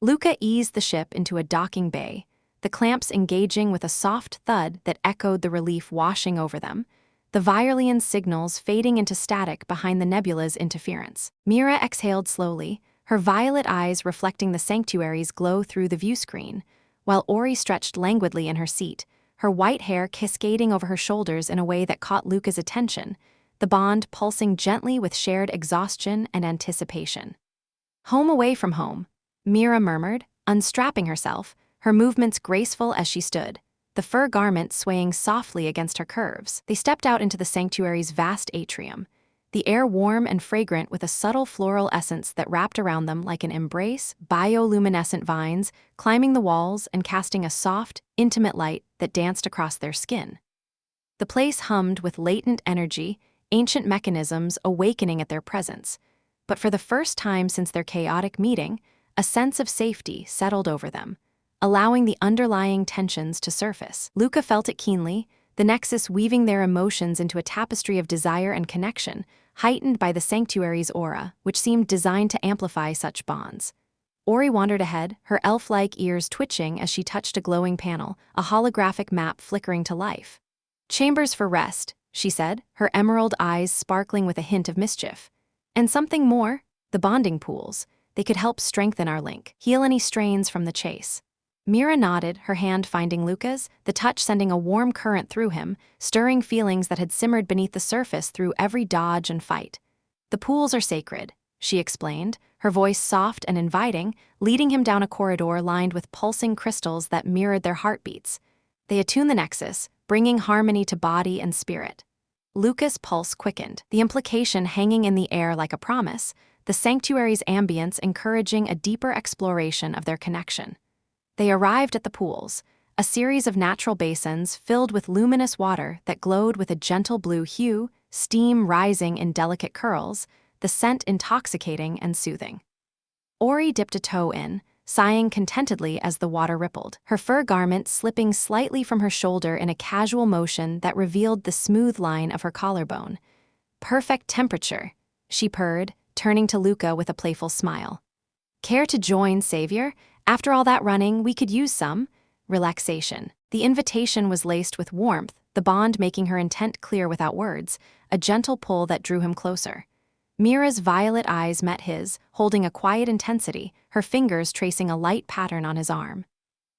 Luca eased the ship into a docking bay, the clamps engaging with a soft thud that echoed the relief washing over them, the Violian signals fading into static behind the nebula's interference. Mira exhaled slowly, her violet eyes reflecting the sanctuary's glow through the viewscreen, while Auri stretched languidly in her seat, her white hair cascading over her shoulders in a way that caught Luca's attention, the bond pulsing gently with shared exhaustion and anticipation. "Home away from home," Mira murmured, unstrapping herself, her movements graceful as she stood, the fur garment swaying softly against her curves. They stepped out into the sanctuary's vast atrium, the air warm and fragrant with a subtle floral essence that wrapped around them like an embrace, bioluminescent vines climbing the walls and casting a soft, intimate light that danced across their skin. The place hummed with latent energy, ancient mechanisms awakening at their presence, but for the first time since their chaotic meeting, a sense of safety settled over them, allowing the underlying tensions to surface. Luca felt it keenly, the Nexus weaving their emotions into a tapestry of desire and connection, heightened by the sanctuary's aura, which seemed designed to amplify such bonds. Auri wandered ahead, her elf-like ears twitching as she touched a glowing panel, a holographic map flickering to life. "Chambers for rest," she said, her emerald eyes sparkling with a hint of mischief. "And something more, the bonding pools. They could help strengthen our link, heal any strains from the chase." Mira nodded, her hand finding Luca's, the touch sending a warm current through him, stirring feelings that had simmered beneath the surface through every dodge and fight. "The pools are sacred," she explained, her voice soft and inviting, leading him down a corridor lined with pulsing crystals that mirrored their heartbeats. They attune the Nexus, bringing harmony to body and spirit. Luca's pulse quickened, the implication hanging in the air like a promise, the sanctuary's ambience encouraging a deeper exploration of their connection. They arrived at the pools, a series of natural basins filled with luminous water that glowed with a gentle blue hue, steam rising in delicate curls, the scent intoxicating and soothing. Auri dipped a toe in, sighing contentedly as the water rippled, her fur garment slipping slightly from her shoulder in a casual motion that revealed the smooth line of her collarbone. "Perfect temperature," she purred, turning to Luca with a playful smile. "Care to join, Savior? After all that running, we could use some relaxation." The invitation was laced with warmth, the bond making her intent clear without words, a gentle pull that drew him closer. Mira's violet eyes met his, holding a quiet intensity, her fingers tracing a light pattern on his arm.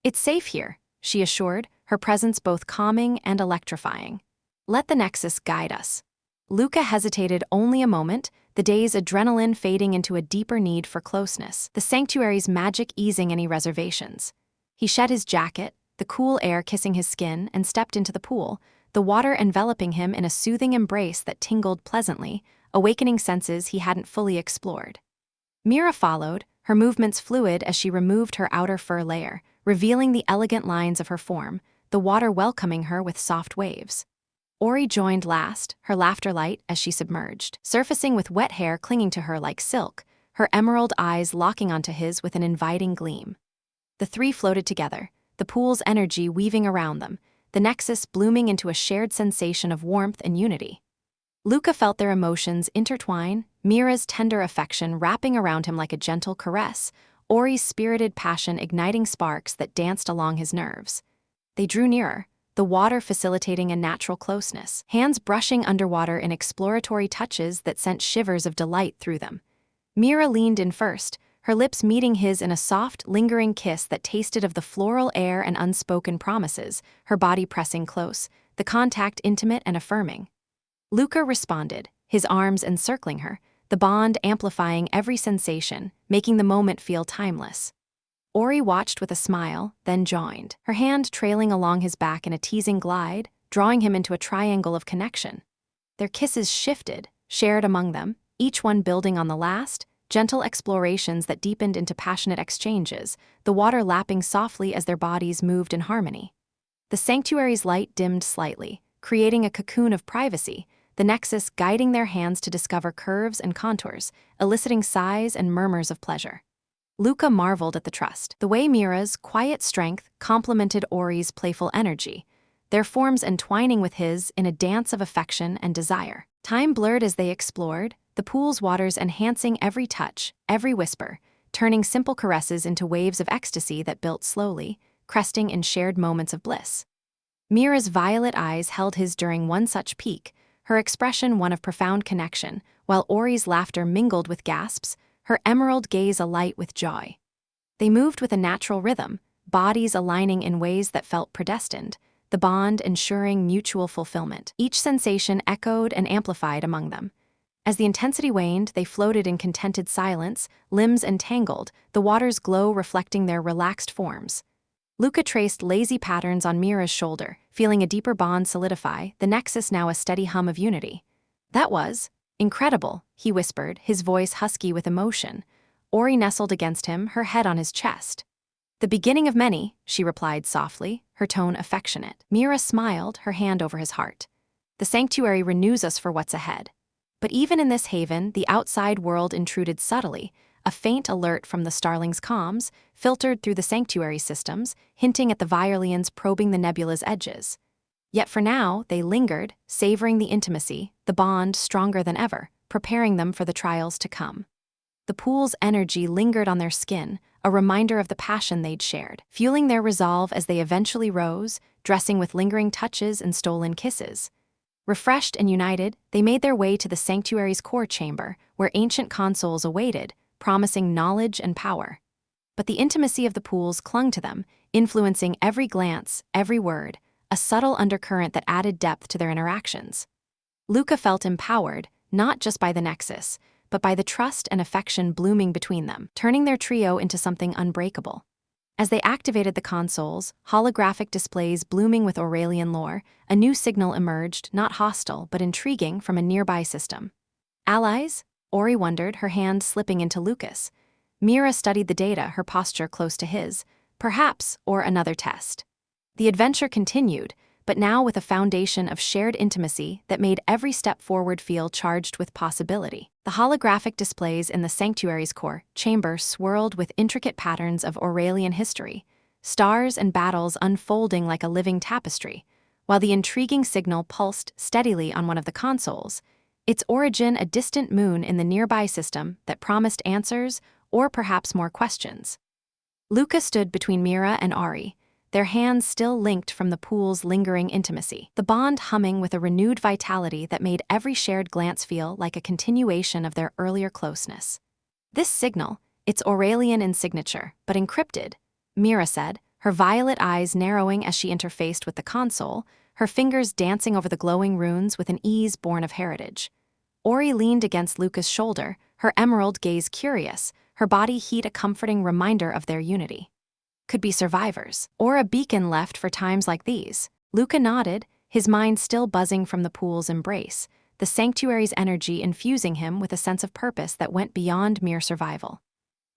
"It's safe here," she assured, her presence both calming and electrifying. "Let the Nexus guide us." Luca hesitated only a moment, the day's adrenaline fading into a deeper need for closeness, the sanctuary's magic easing any reservations. He shed his jacket, the cool air kissing his skin, and stepped into the pool, the water enveloping him in a soothing embrace that tingled pleasantly, awakening senses he hadn't fully explored. Mira followed, her movements fluid as she removed her outer fur layer, revealing the elegant lines of her form, the water welcoming her with soft waves. Auri joined last, her laughter light as she submerged, surfacing with wet hair clinging to her like silk, her emerald eyes locking onto his with an inviting gleam. The three floated together, the pool's energy weaving around them, the Nexus blooming into a shared sensation of warmth and unity. Luca felt their emotions intertwine, Mira's tender affection wrapping around him like a gentle caress, Auri's spirited passion igniting sparks that danced along his nerves. They drew nearer, the water facilitating a natural closeness, hands brushing underwater in exploratory touches that sent shivers of delight through them. Mira leaned in first, her lips meeting his in a soft, lingering kiss that tasted of the floral air and unspoken promises, her body pressing close, the contact intimate and affirming. Luca responded, his arms encircling her, the bond amplifying every sensation, making the moment feel timeless. Auri watched with a smile, then joined, her hand trailing along his back in a teasing glide, drawing him into a triangle of connection. Their kisses shifted, shared among them, each one building on the last, gentle explorations that deepened into passionate exchanges, the water lapping softly as their bodies moved in harmony. The sanctuary's light dimmed slightly, creating a cocoon of privacy, the Nexus guiding their hands to discover curves and contours, eliciting sighs and murmurs of pleasure. Luca marveled at the trust, the way Mira's quiet strength complemented Auri's playful energy, their forms entwining with his in a dance of affection and desire. Time blurred as they explored, the pool's waters enhancing every touch, every whisper, turning simple caresses into waves of ecstasy that built slowly, cresting in shared moments of bliss. Mira's violet eyes held his during one such peak, her expression one of profound connection, while Auri's laughter mingled with gasps, her emerald gaze alight with joy. They moved with a natural rhythm, bodies aligning in ways that felt predestined, the bond ensuring mutual fulfillment. Each sensation echoed and amplified among them. As the intensity waned, they floated in contented silence, limbs entangled, the water's glow reflecting their relaxed forms. Luca traced lazy patterns on Mira's shoulder, feeling a deeper bond solidify, the Nexus now a steady hum of unity. "That was incredible," he whispered, his voice husky with emotion. Auri nestled against him, her head on his chest. "The beginning of many," she replied softly, her tone affectionate. Mira smiled, her hand over his heart. "The sanctuary renews us for what's ahead." But even in this haven, the outside world intruded subtly, a faint alert from the Starling's comms, filtered through the sanctuary systems, hinting at the Virelians probing the nebula's edges. Yet for now, they lingered, savoring the intimacy, the bond stronger than ever, preparing them for the trials to come. The pool's energy lingered on their skin, a reminder of the passion they'd shared, fueling their resolve as they eventually rose, dressing with lingering touches and stolen kisses. Refreshed and united, they made their way to the sanctuary's core chamber, where ancient consoles awaited, promising knowledge and power. But the intimacy of the pools clung to them, influencing every glance, every word, a subtle undercurrent that added depth to their interactions. Luca felt empowered, not just by the Nexus, but by the trust and affection blooming between them, turning their trio into something unbreakable. As they activated the consoles, holographic displays blooming with Aurelian lore, a new signal emerged, not hostile but intriguing, from a nearby system. "Allies?" Auri wondered, her hand slipping into Lucas. Mira studied the data, her posture close to his. Perhaps, or another test. The adventure continued, but now with a foundation of shared intimacy that made every step forward feel charged with possibility. The holographic displays in the sanctuary's core chamber swirled with intricate patterns of Aurelian history, stars and battles unfolding like a living tapestry, while the intriguing signal pulsed steadily on one of the consoles, its origin a distant moon in the nearby system that promised answers or perhaps more questions. Luca stood between Mira and Auri, their hands still linked from the pool's lingering intimacy, the bond humming with a renewed vitality that made every shared glance feel like a continuation of their earlier closeness. This signal, it's Aurelian in signature, but encrypted, Mira said, her violet eyes narrowing as she interfaced with the console, her fingers dancing over the glowing runes with an ease born of heritage. Auri leaned against Luca's shoulder, her emerald gaze curious, her body heat a comforting reminder of their unity. Could be survivors, or a beacon left for times like these. Luca nodded, his mind still buzzing from the pool's embrace, the sanctuary's energy infusing him with a sense of purpose that went beyond mere survival.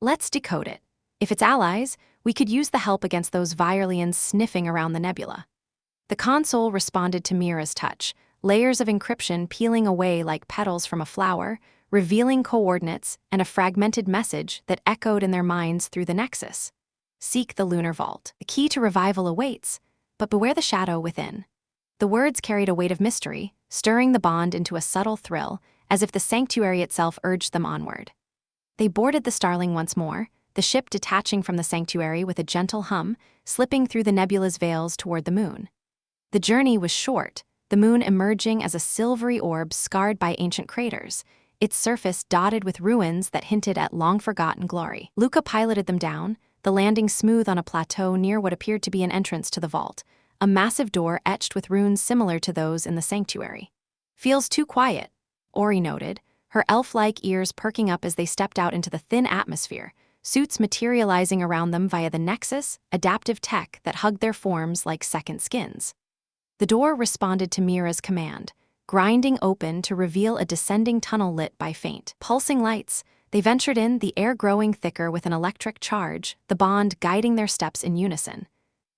Let's decode it. If it's allies, we could use the help against those Virelians sniffing around the nebula. The console responded to Mira's touch, layers of encryption peeling away like petals from a flower, revealing coordinates and a fragmented message that echoed in their minds through the Nexus. Seek the lunar vault. The key to revival awaits, but beware the shadow within. The words carried a weight of mystery, stirring the bond into a subtle thrill, as if the sanctuary itself urged them onward. They boarded the Starling once more, the ship detaching from the sanctuary with a gentle hum, slipping through the nebula's veils toward the moon. The journey was short, the moon emerging as a silvery orb scarred by ancient craters, its surface dotted with ruins that hinted at long-forgotten glory. Luca piloted them down, the landing smooth on a plateau near what appeared to be an entrance to the vault, a massive door etched with runes similar to those in the sanctuary. Feels too quiet, Auri noted, her elf-like ears perking up as they stepped out into the thin atmosphere, suits materializing around them via the Nexus, adaptive tech that hugged their forms like second skins. The door responded to Mira's command, grinding open to reveal a descending tunnel lit by faint, pulsing lights. They ventured in, the air growing thicker with an electric charge, the bond guiding their steps in unison.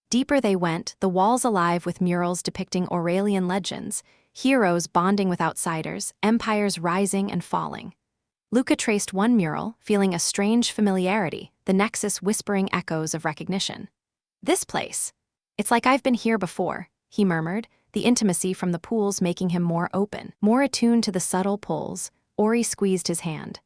Deeper they went, the walls alive with murals depicting Aurelian legends, heroes bonding with outsiders, empires rising and falling. Luca traced one mural, feeling a strange familiarity, the Nexus whispering echoes of recognition. This place. It's like I've been here before, he murmured, the intimacy from the pools making him more open, more attuned to the subtle pulls. Auri squeezed his hand.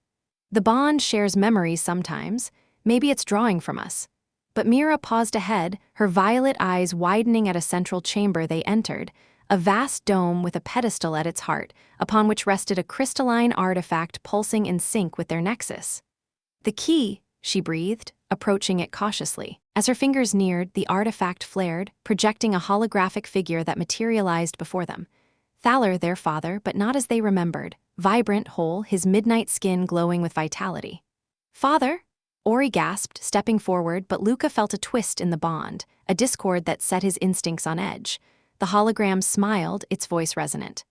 The bond shares memories sometimes, maybe it's drawing from us. But Mira paused ahead, her violet eyes widening at a central chamber they entered, a vast dome with a pedestal at its heart, upon which rested a crystalline artifact pulsing in sync with their Nexus. The key, she breathed, approaching it cautiously. As her fingers neared, the artifact flared, projecting a holographic figure that materialized before them. Thaler, their father, but not as they remembered, vibrant, whole, his midnight skin glowing with vitality. Father? Auri gasped, stepping forward, but Luca felt a twist in the bond, a discord that set his instincts on edge. The hologram smiled, its voice resonant.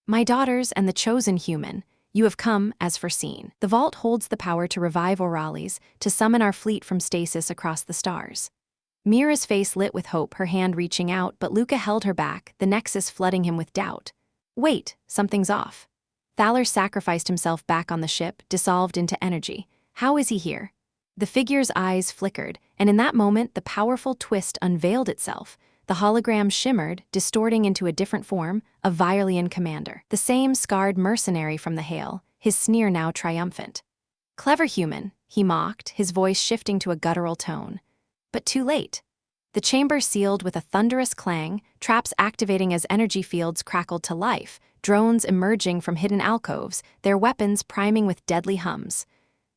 My daughters and the chosen human, you have come, as foreseen. The vault holds the power to revive Auralis, to summon our fleet from stasis across the stars. Mira's face lit with hope, her hand reaching out, but Luca held her back, the Nexus flooding him with doubt. Wait, something's off. Thaler sacrificed himself back on the ship, dissolved into energy. How is he here? The figure's eyes flickered, and in that moment the powerful twist unveiled itself. The hologram shimmered, distorting into a different form, a Virelian commander. The same scarred mercenary from the hail, his sneer now triumphant. Clever human, he mocked, his voice shifting to a guttural tone. But too late. The chamber sealed with a thunderous clang, traps activating as energy fields crackled to life, drones emerging from hidden alcoves, their weapons priming with deadly hums.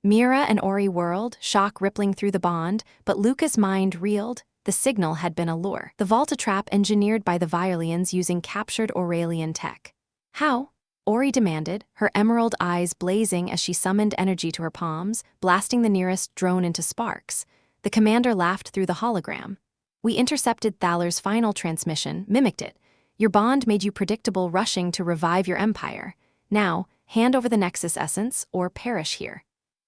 Mira and Auri whirled, shock rippling through the bond, but Luca's mind reeled. The signal had been a lure. The vault a trap engineered by the Virelians using captured Aurelian tech. How? Auri demanded, her emerald eyes blazing as she summoned energy to her palms, blasting the nearest drone into sparks. The commander laughed through the hologram. We intercepted Thaler's final transmission, mimicked it. Your bond made you predictable, rushing to revive your empire. Now, hand over the Nexus essence or perish here.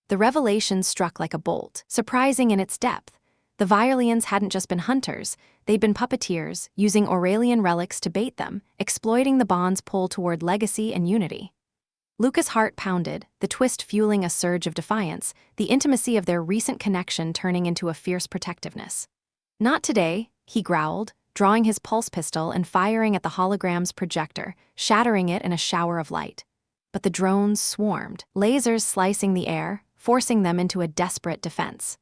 The revelation struck like a bolt, surprising in its depth. The Virelians hadn't just been hunters, they'd been puppeteers, using Aurelian relics to bait them, exploiting the bond's pull toward legacy and unity. Luca's heart pounded, the twist fueling a surge of defiance, the intimacy of their recent connection turning into a fierce protectiveness. Not today, he growled, drawing his pulse pistol and firing at the hologram's projector, shattering it in a shower of light. But the drones swarmed, lasers slicing the air, forcing them into a desperate defense.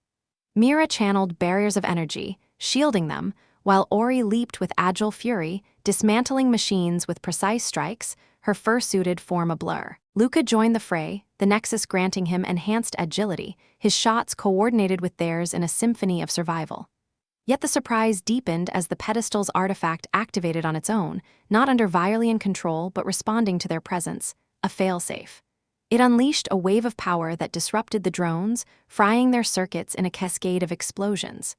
Mira channeled barriers of energy, shielding them, while Auri leaped with agile fury, dismantling machines with precise strikes, her fur-suited form a blur. Luca joined the fray, the Nexus granting him enhanced agility, his shots coordinated with theirs in a symphony of survival. Yet the surprise deepened as the pedestal's artifact activated on its own, not under Violian control but responding to their presence, a failsafe. It unleashed a wave of power that disrupted the drones, frying their circuits in a cascade of explosions.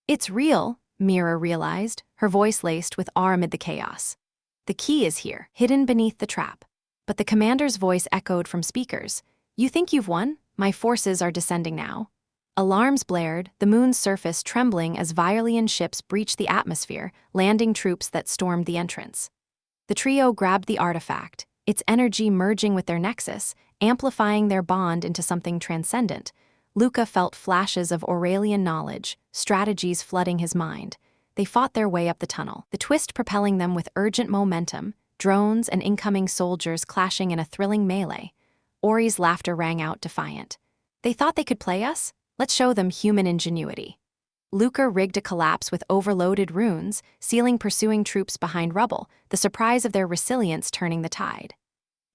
"It's real," Mira realized, her voice laced with awe amid the chaos. "The key is here, hidden beneath the trap." But the commander's voice echoed from speakers. "You think you've won? My forces are descending now." Alarms blared, the moon's surface trembling as Violian ships breached the atmosphere, landing troops that stormed the entrance. The trio grabbed the artifact, its energy merging with their Nexus, amplifying their bond into something transcendent. Luca felt flashes of Aurelian knowledge, strategies flooding his mind. They fought their way up the tunnel, the twist propelling them with urgent momentum, drones and incoming soldiers clashing in a thrilling melee. Auri's laughter rang out defiant. "They thought they could play us? Let's show them human ingenuity." Luca rigged a collapse with overloaded runes, sealing pursuing troops behind rubble, the surprise of their resilience turning the tide.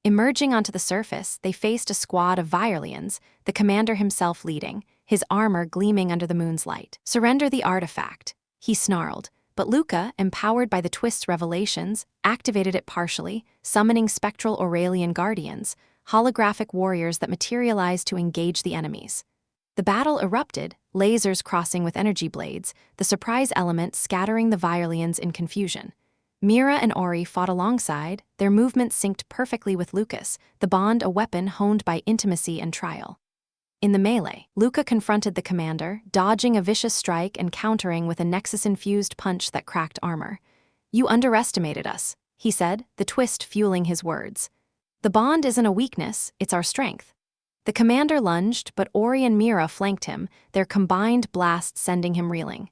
Emerging onto the surface, they faced a squad of Violians, the commander himself leading, his armor gleaming under the moon's light. "Surrender the artifact," he snarled, but Luca, empowered by the twist's revelations, activated it partially, summoning spectral Aurelian guardians, holographic warriors that materialized to engage the enemies. The battle erupted, lasers crossing with energy blades, the surprise element scattering the Violians in confusion. Mira and Auri fought alongside, their movements synced perfectly with Lucas, the bond a weapon honed by intimacy and trial. In the melee, Luca confronted the commander, dodging a vicious strike and countering with a Nexus-infused punch that cracked armor. "You underestimated us," he said, the twist fueling his words. "The bond isn't a weakness, it's our strength." The commander lunged, but Auri and Mira flanked him, their combined blast sending him reeling.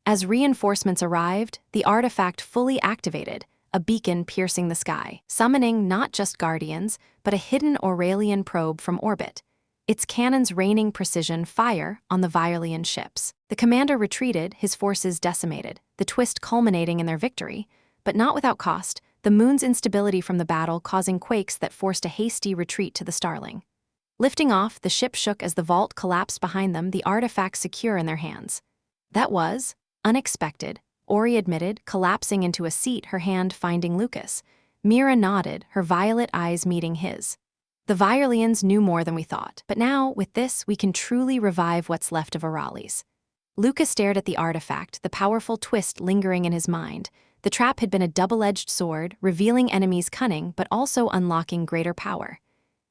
As reinforcements arrived, the artifact fully activated, a beacon piercing the sky, summoning not just guardians, but a hidden Aurelian probe from orbit. Its cannons raining precision fire on the Violian ships. The commander retreated, his forces decimated, the twist culminating in their victory, but not without cost, the moon's instability from the battle causing quakes that forced a hasty retreat to the Starling. Lifting off, the ship shook as the vault collapsed behind them, the artifact secure in their hands. "That was unexpected," Auri admitted, collapsing into a seat, her hand finding Lucas. Mira nodded, her violet eyes meeting his. "The Violians knew more than we thought, but now, with this, we can truly revive what's left of Auralis." Lucas stared at the artifact, the powerful twist lingering in his mind. The trap had been a double-edged sword, revealing enemies' cunning but also unlocking greater power.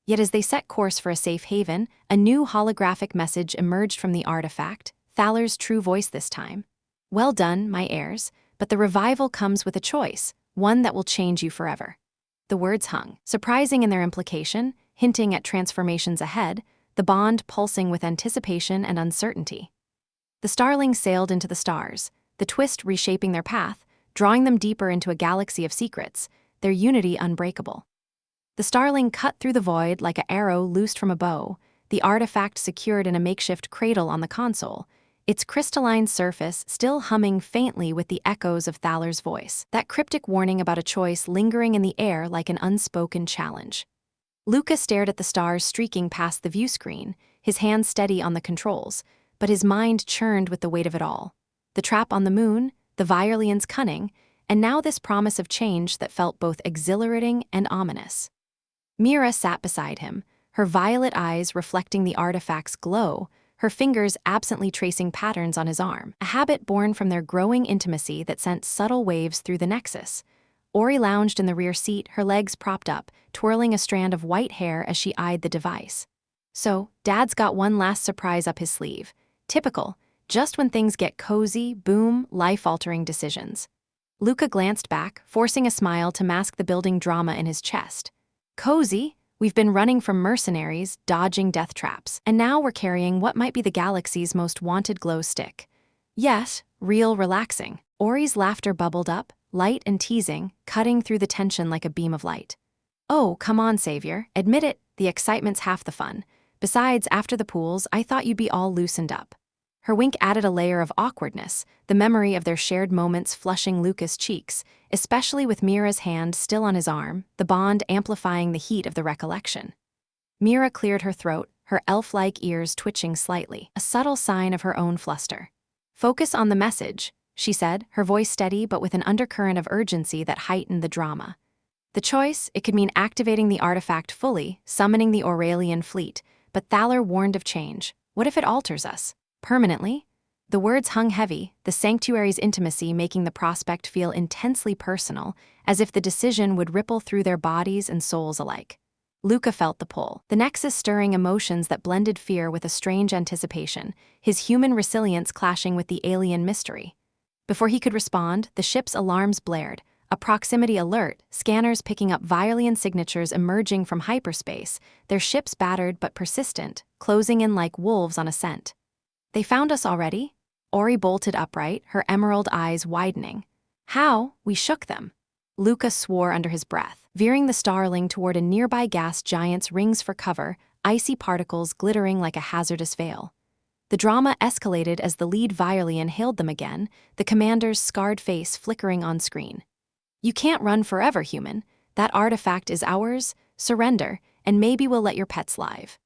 Yet as they set course for a safe haven, a new holographic message emerged from the artifact, Thaler's true voice this time. "Well done, my heirs, but the revival comes with a choice, one that will change you forever." The words hung, surprising in their implication, hinting at transformations ahead, the bond pulsing with anticipation and uncertainty. The Starling sailed into the stars, the twist reshaping their path, drawing them deeper into a galaxy of secrets, their unity unbreakable. The Starling cut through the void like an arrow loosed from a bow, the artifact secured in a makeshift cradle on the console, its crystalline surface still humming faintly with the echoes of Thaler's voice, that cryptic warning about a choice lingering in the air like an unspoken challenge. Luca stared at the stars streaking past the view screen, his hands steady on the controls, but his mind churned with the weight of it all. The trap on the moon, the Violians' cunning, and now this promise of change that felt both exhilarating and ominous. Mira sat beside him, her violet eyes reflecting the artifact's glow, her fingers absently tracing patterns on his arm, a habit born from their growing intimacy that sent subtle waves through the Nexus. Auri lounged in the rear seat, her legs propped up, twirling a strand of white hair as she eyed the device. "So, Dad's got one last surprise up his sleeve. Typical, just when things get cozy, boom, life-altering decisions." Luca glanced back, forcing a smile to mask the building drama in his chest. "Cozy? We've been running from mercenaries, dodging death traps, and now we're carrying what might be the galaxy's most wanted glow stick. Yet, real relaxing." Auri's laughter bubbled up, light and teasing, cutting through the tension like a beam of light. "Oh, come on, Savior, admit it, the excitement's half the fun. Besides, after the pools, I thought you'd be all loosened up." Her wink added a layer of awkwardness, the memory of their shared moments flushing Luca's cheeks, especially with Mira's hand still on his arm, the bond amplifying the heat of the recollection. Mira cleared her throat, her elf-like ears twitching slightly, a subtle sign of her own fluster. "Focus on the message," she said, her voice steady but with an undercurrent of urgency that heightened the drama. The choice, it could mean activating the artifact fully, summoning the Aurelian fleet, but Thaler warned of change. What if it alters us? Permanently? The words hung heavy, the sanctuary's intimacy making the prospect feel intensely personal, as if the decision would ripple through their bodies and souls alike. Luca felt the pull, the Nexus stirring emotions that blended fear with a strange anticipation, his human resilience clashing with the alien mystery. Before he could respond, the ship's alarms blared, a proximity alert, scanners picking up Violian signatures emerging from hyperspace, their ships battered but persistent, closing in like wolves on a scent. "They found us already?" Auri bolted upright, her emerald eyes widening. "How? We shook them." Luca swore under his breath, veering the starling toward a nearby gas giant's rings for cover, icy particles glittering like a hazardous veil. The drama escalated as the lead Violian hailed them again, the commander's scarred face flickering on screen. "You can't run forever, human. That artifact is ours. Surrender, and maybe we'll let your pets live."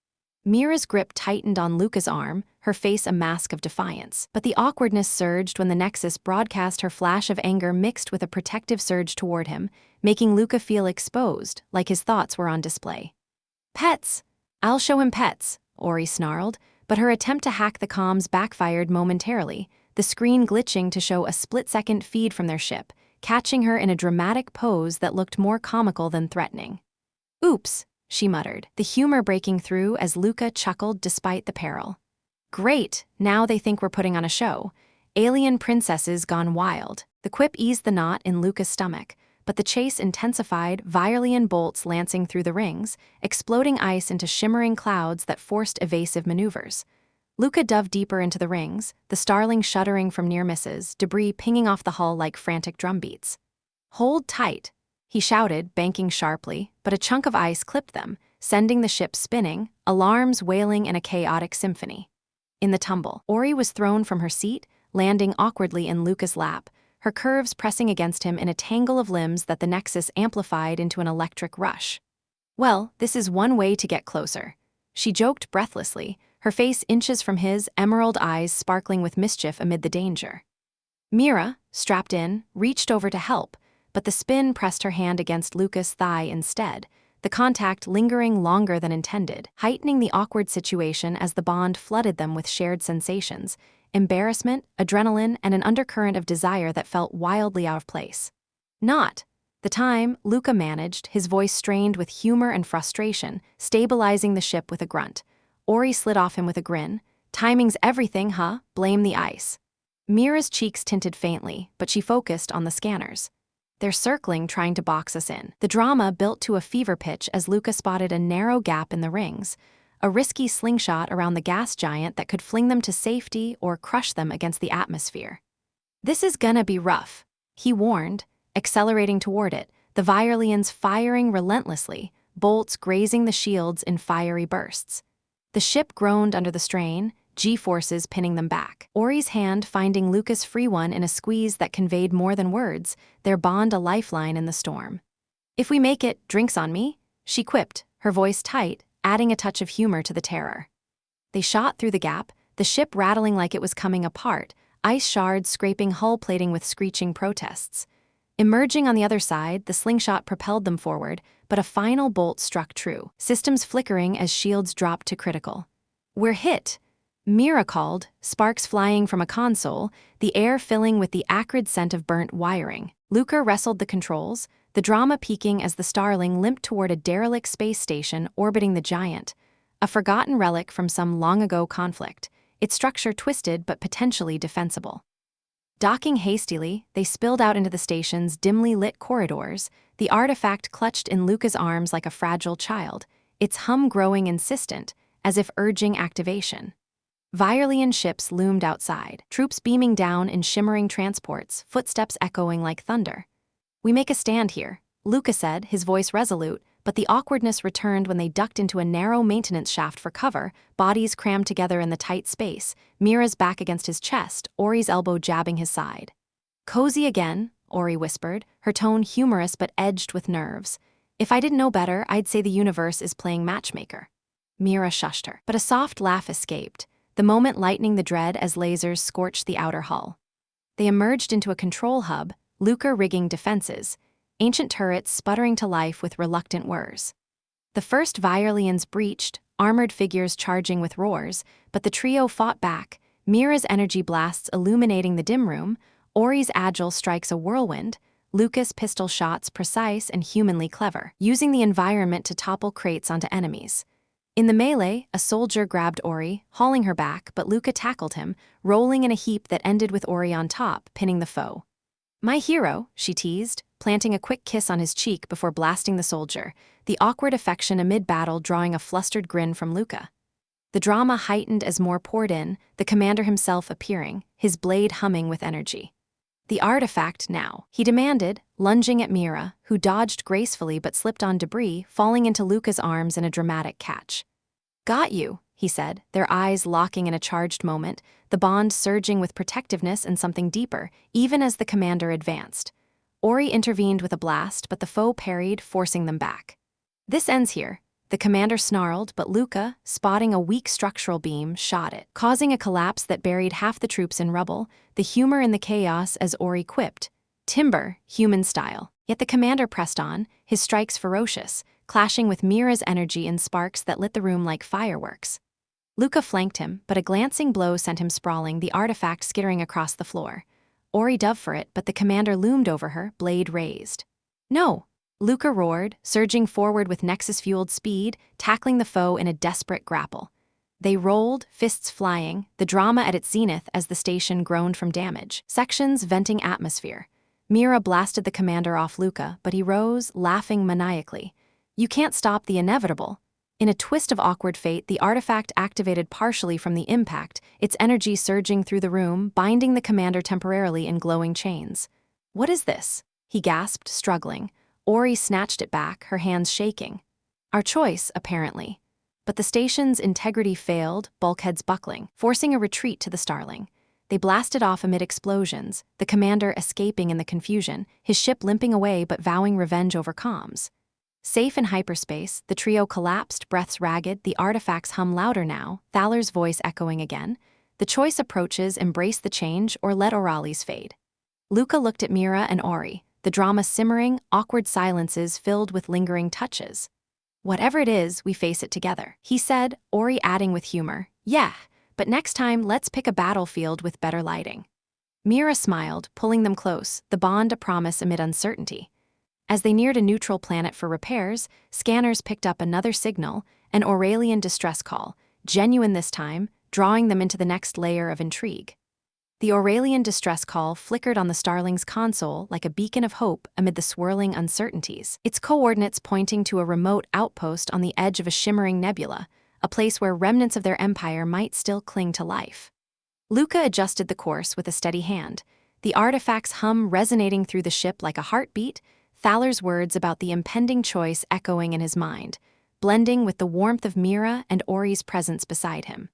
Mira's grip tightened on Luca's arm, her face a mask of defiance. But the awkwardness surged when the Nexus broadcast her flash of anger mixed with a protective surge toward him, making Luca feel exposed, like his thoughts were on display. "Pets! I'll show him pets," Auri snarled, but her attempt to hack the comms backfired momentarily, the screen glitching to show a split-second feed from their ship, catching her in a dramatic pose that looked more comical than threatening. "Oops," she muttered, the humor breaking through as Luca chuckled despite the peril. "Great, now they think we're putting on a show. Alien princesses gone wild." The quip eased the knot in Luca's stomach, but the chase intensified, Violian bolts lancing through the rings, exploding ice into shimmering clouds that forced evasive maneuvers. Luca dove deeper into the rings, the starling shuddering from near misses, debris pinging off the hull like frantic drumbeats. "Hold tight," he shouted, banking sharply, but a chunk of ice clipped them, sending the ship spinning, alarms wailing in a chaotic symphony. In the tumble, Auri was thrown from her seat, landing awkwardly in Luca's lap, her curves pressing against him in a tangle of limbs that the Nexus amplified into an electric rush. "Well, this is one way to get closer," she joked breathlessly, her face inches from his, emerald eyes sparkling with mischief amid the danger. Mira, strapped in, reached over to help, but the spin pressed her hand against Luca's thigh instead, the contact lingering longer than intended, heightening the awkward situation as the bond flooded them with shared sensations, embarrassment, adrenaline, and an undercurrent of desire that felt wildly out of place. "Not." The time, Luca managed, his voice strained with humor and frustration, stabilizing the ship with a grunt. Auri slid off him with a grin. "Timing's everything, huh? Blame the ice." Mira's cheeks tinted faintly, but she focused on the scanners. "They're circling, trying to box us in." The drama built to a fever pitch as Luca spotted a narrow gap in the rings, a risky slingshot around the gas giant that could fling them to safety or crush them against the atmosphere. "This is gonna be rough," he warned, accelerating toward it, the Violians firing relentlessly, bolts grazing the shields in fiery bursts. The ship groaned under the strain, G-forces pinning them back. Auri's hand finding Luca's free one in a squeeze that conveyed more than words, their bond a lifeline in the storm. "If we make it, drinks on me," she quipped, her voice tight, adding a touch of humor to the terror. They shot through the gap, the ship rattling like it was coming apart, ice shards scraping hull plating with screeching protests. Emerging on the other side, the slingshot propelled them forward, but a final bolt struck true, systems flickering as shields dropped to critical. "We're hit," Mira called, sparks flying from a console, the air filling with the acrid scent of burnt wiring. Luca wrestled the controls, the drama peaking as the Starling limped toward a derelict space station orbiting the giant, a forgotten relic from some long-ago conflict, its structure twisted but potentially defensible. Docking hastily, they spilled out into the station's dimly lit corridors, the artifact clutched in Luca's arms like a fragile child, its hum growing insistent, as if urging activation. Violian ships loomed outside, troops beaming down in shimmering transports, footsteps echoing like thunder. "We make a stand here," Luca said, his voice resolute, but the awkwardness returned when they ducked into a narrow maintenance shaft for cover, bodies crammed together in the tight space, Mira's back against his chest, Auri's elbow jabbing his side. "Cozy again," Auri whispered, her tone humorous but edged with nerves. "If I didn't know better, I'd say the universe is playing matchmaker." Mira shushed her, but a soft laugh escaped, the moment lightening the dread as lasers scorched the outer hull. They emerged into a control hub, Luca rigging defenses, ancient turrets sputtering to life with reluctant whirs. The first Virelians breached, armored figures charging with roars, but the trio fought back, Mira's energy blasts illuminating the dim room, Auri's agile strikes a whirlwind, Luca's pistol shots precise and humanly clever, using the environment to topple crates onto enemies. In the melee, a soldier grabbed Auri, hauling her back, but Luca tackled him, rolling in a heap that ended with Auri on top, pinning the foe. "My hero," she teased, planting a quick kiss on his cheek before blasting the soldier, the awkward affection amid battle drawing a flustered grin from Luca. The drama heightened as more poured in, the commander himself appearing, his blade humming with energy. "The artifact now," he demanded, lunging at Mira, who dodged gracefully but slipped on debris, falling into Luca's arms in a dramatic catch. "Got you," he said, their eyes locking in a charged moment, the bond surging with protectiveness and something deeper, even as the commander advanced. Auri intervened with a blast, but the foe parried, forcing them back. "This ends here," the commander snarled, but Luca, spotting a weak structural beam, shot it, causing a collapse that buried half the troops in rubble, the humor in the chaos as Auri quipped, "Timber, human style." Yet the commander pressed on, his strikes ferocious, clashing with Mira's energy in sparks that lit the room like fireworks. Luca flanked him, but a glancing blow sent him sprawling, the artifact skittering across the floor. Auri dove for it, but the commander loomed over her, blade raised. "No!" Luca roared, surging forward with Nexus-fueled speed, tackling the foe in a desperate grapple. They rolled, fists flying, the drama at its zenith as the station groaned from damage, sections venting atmosphere. Mira blasted the commander off Luca, but he rose, laughing maniacally. "You can't stop the inevitable." In a twist of awkward fate, the artifact activated partially from the impact, its energy surging through the room, binding the commander temporarily in glowing chains. "What is this?" he gasped, struggling. Auri snatched it back, her hands shaking. "Our choice, apparently." But the station's integrity failed, bulkheads buckling, forcing a retreat to the Starling. They blasted off amid explosions, the commander escaping in the confusion, his ship limping away but vowing revenge over comms. Safe in hyperspace, the trio collapsed, breaths ragged, the artifacts hum louder now, Thaler's voice echoing again. "The choice approaches, embrace the change, or let Orali's fade." Luca looked at Mira and Auri, the drama simmering, awkward silences filled with lingering touches. "Whatever it is, we face it together," he said, Auri adding with humor, "Yeah, but next time let's pick a battlefield with better lighting." Mira smiled, pulling them close, the bond a promise amid uncertainty. As they neared a neutral planet for repairs, scanners picked up another signal, an Aurelian distress call, genuine this time, drawing them into the next layer of intrigue. The Aurelian distress call flickered on the Starling's console like a beacon of hope amid the swirling uncertainties, its coordinates pointing to a remote outpost on the edge of a shimmering nebula, a place where remnants of their empire might still cling to life. Luca adjusted the course with a steady hand, the artifact's hum resonating through the ship like a heartbeat, Thaler's words about the impending choice echoing in his mind, blending with the warmth of Mira and Auri's presence beside him.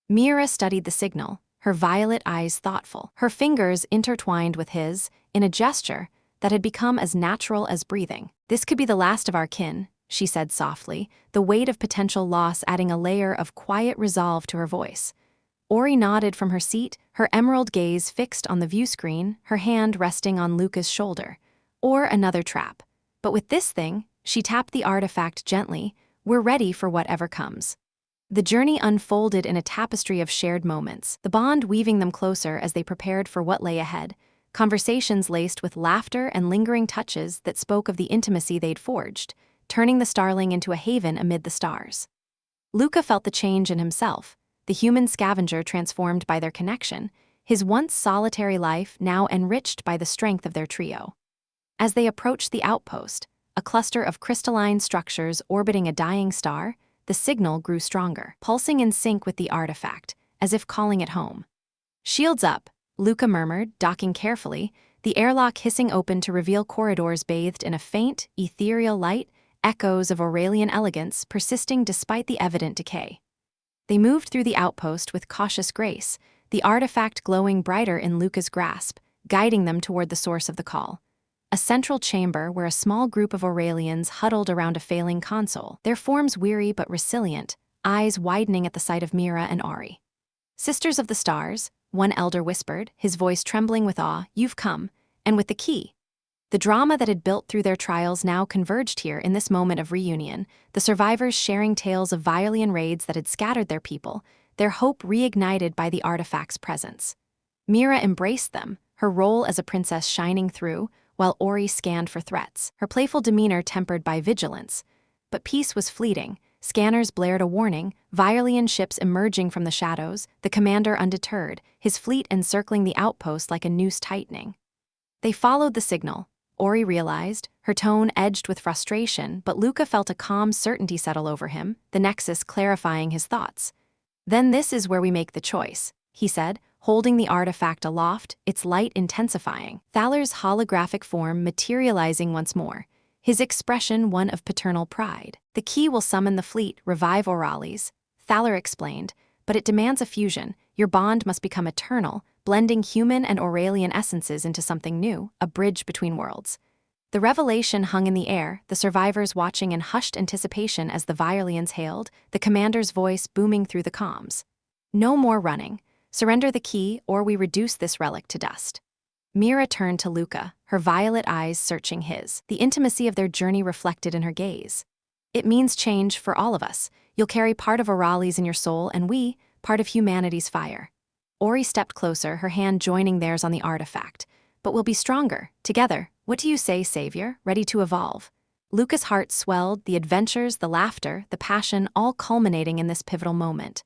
Mira studied the signal, her violet eyes thoughtful, her fingers intertwined with his, in a gesture that had become as natural as breathing. "This could be the last of our kin," she said softly, the weight of potential loss adding a layer of quiet resolve to her voice. Auri nodded from her seat, her emerald gaze fixed on the view screen, her hand resting on Luca's shoulder. "Or another trap. But with this thing," she tapped the artifact gently, "we're ready for whatever comes." The journey unfolded in a tapestry of shared moments, the bond weaving them closer as they prepared for what lay ahead, conversations laced with laughter and lingering touches that spoke of the intimacy they'd forged, turning the Starling into a haven amid the stars. Luca felt the change in himself, the human scavenger transformed by their connection, his once solitary life now enriched by the strength of their trio. As they approached the outpost, a cluster of crystalline structures orbiting a dying star, the signal grew stronger, pulsing in sync with the artifact, as if calling it home. "Shields up," Luca murmured, docking carefully, the airlock hissing open to reveal corridors bathed in a faint, ethereal light, echoes of Aurelian elegance persisting despite the evident decay. They moved through the outpost with cautious grace, the artifact glowing brighter in Luca's grasp, guiding them toward the source of the call. A central chamber where a small group of Aurelians huddled around a failing console, their forms weary but resilient, eyes widening at the sight of Mira and Auri. "Sisters of the Stars," one elder whispered, his voice trembling with awe, "you've come, and with the key." The drama that had built through their trials now converged here in this moment of reunion, the survivors sharing tales of Violian raids that had scattered their people, their hope reignited by the artifact's presence. Mira embraced them, her role as a princess shining through, while Auri scanned for threats, her playful demeanor tempered by vigilance. But peace was fleeting. Scanners blared a warning, Violian ships emerging from the shadows, the commander undeterred, his fleet encircling the outpost like a noose tightening. They followed the signal. Auri realized, her tone edged with frustration, but Luca felt a calm certainty settle over him, the Nexus clarifying his thoughts. "Then this is where we make the choice," he said, holding the artifact aloft, its light intensifying. Thaler's holographic form materializing once more, his expression one of paternal pride. "The key will summon the fleet, revive Auralis," Thaler explained, "but it demands a fusion. Your bond must become eternal, blending human and Aurelian essences into something new, a bridge between worlds." The revelation hung in the air, the survivors watching in hushed anticipation as the Violians hailed, the commander's voice booming through the comms. "No more running. Surrender the key, or we reduce this relic to dust." Mira turned to Luca, her violet eyes searching his, the intimacy of their journey reflected in her gaze. "It means change for all of us. You'll carry part of Auralis in your soul, and we, part of humanity's fire." Auri stepped closer, her hand joining theirs on the artifact. "But we'll be stronger, together. What do you say, Savior? Ready to evolve?" Luca's heart swelled, the adventures, the laughter, the passion, all culminating in this pivotal moment.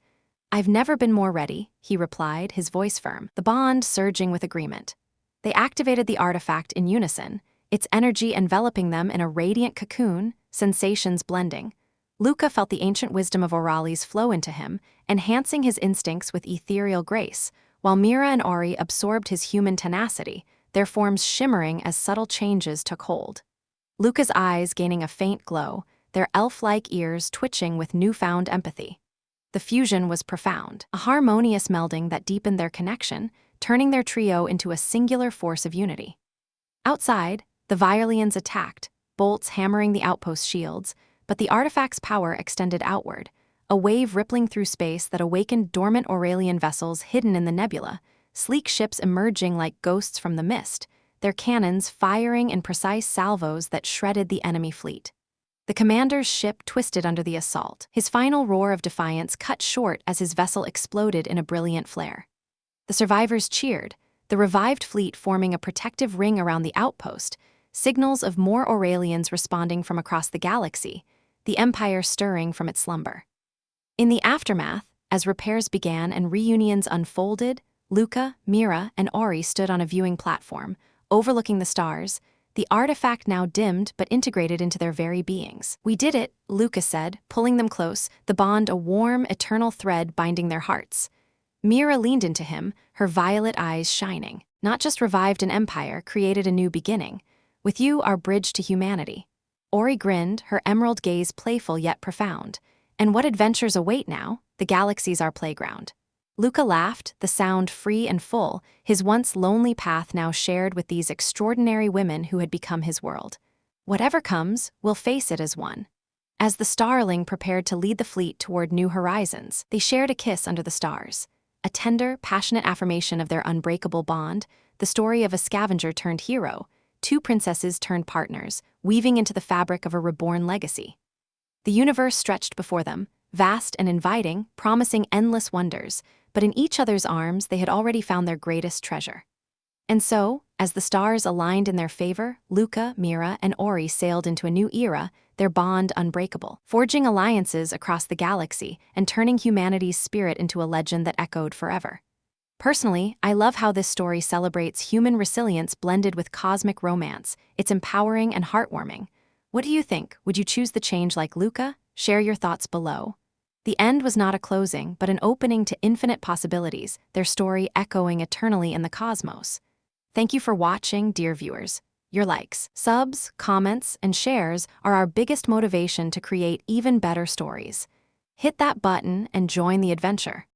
"I've never been more ready," he replied, his voice firm, the bond surging with agreement. They activated the artifact in unison, its energy enveloping them in a radiant cocoon, sensations blending. Luca felt the ancient wisdom of Auralis flow into him, enhancing his instincts with ethereal grace, while Mira and Auri absorbed his human tenacity, their forms shimmering as subtle changes took hold. Luca's eyes gaining a faint glow, their elf-like ears twitching with newfound empathy. The fusion was profound, a harmonious melding that deepened their connection, turning their trio into a singular force of unity. Outside, the Violians attacked, bolts hammering the outpost shields, but the artifact's power extended outward, a wave rippling through space that awakened dormant Aurelian vessels hidden in the nebula, sleek ships emerging like ghosts from the mist, their cannons firing in precise salvos that shredded the enemy fleet. The commander's ship twisted under the assault, his final roar of defiance cut short as his vessel exploded in a brilliant flare. The survivors cheered, the revived fleet forming a protective ring around the outpost, signals of more Aurelians responding from across the galaxy, the Empire stirring from its slumber. In the aftermath, as repairs began and reunions unfolded, Luca, Mira, and Auri stood on a viewing platform, overlooking the stars, the artifact now dimmed but integrated into their very beings. "We did it," Luca said, pulling them close, the bond a warm, eternal thread binding their hearts. Mira leaned into him, her violet eyes shining. "Not just revived an empire, created a new beginning. With you, our bridge to humanity." Auri grinned, her emerald gaze playful yet profound. "And what adventures await now? The galaxy's our playground." Luca laughed, the sound free and full, his once lonely path now shared with these extraordinary women who had become his world. "Whatever comes, we'll face it as one." As the starling prepared to lead the fleet toward new horizons, they shared a kiss under the stars. A tender, passionate affirmation of their unbreakable bond, the story of a scavenger turned hero, two princesses turned partners, weaving into the fabric of a reborn legacy. The universe stretched before them, vast and inviting, promising endless wonders, but in each other's arms they had already found their greatest treasure. And so, as the stars aligned in their favor, Luca, Mira, and Auri sailed into a new era, their bond unbreakable, forging alliances across the galaxy and turning humanity's spirit into a legend that echoed forever. Personally, I love how this story celebrates human resilience blended with cosmic romance. It's empowering and heartwarming. What do you think? Would you choose the change like Luca? Share your thoughts below. The end was not a closing, but an opening to infinite possibilities, their story echoing eternally in the cosmos. Thank you for watching, dear viewers. Your likes, subs, comments, and shares are our biggest motivation to create even better stories. Hit that button and join the adventure.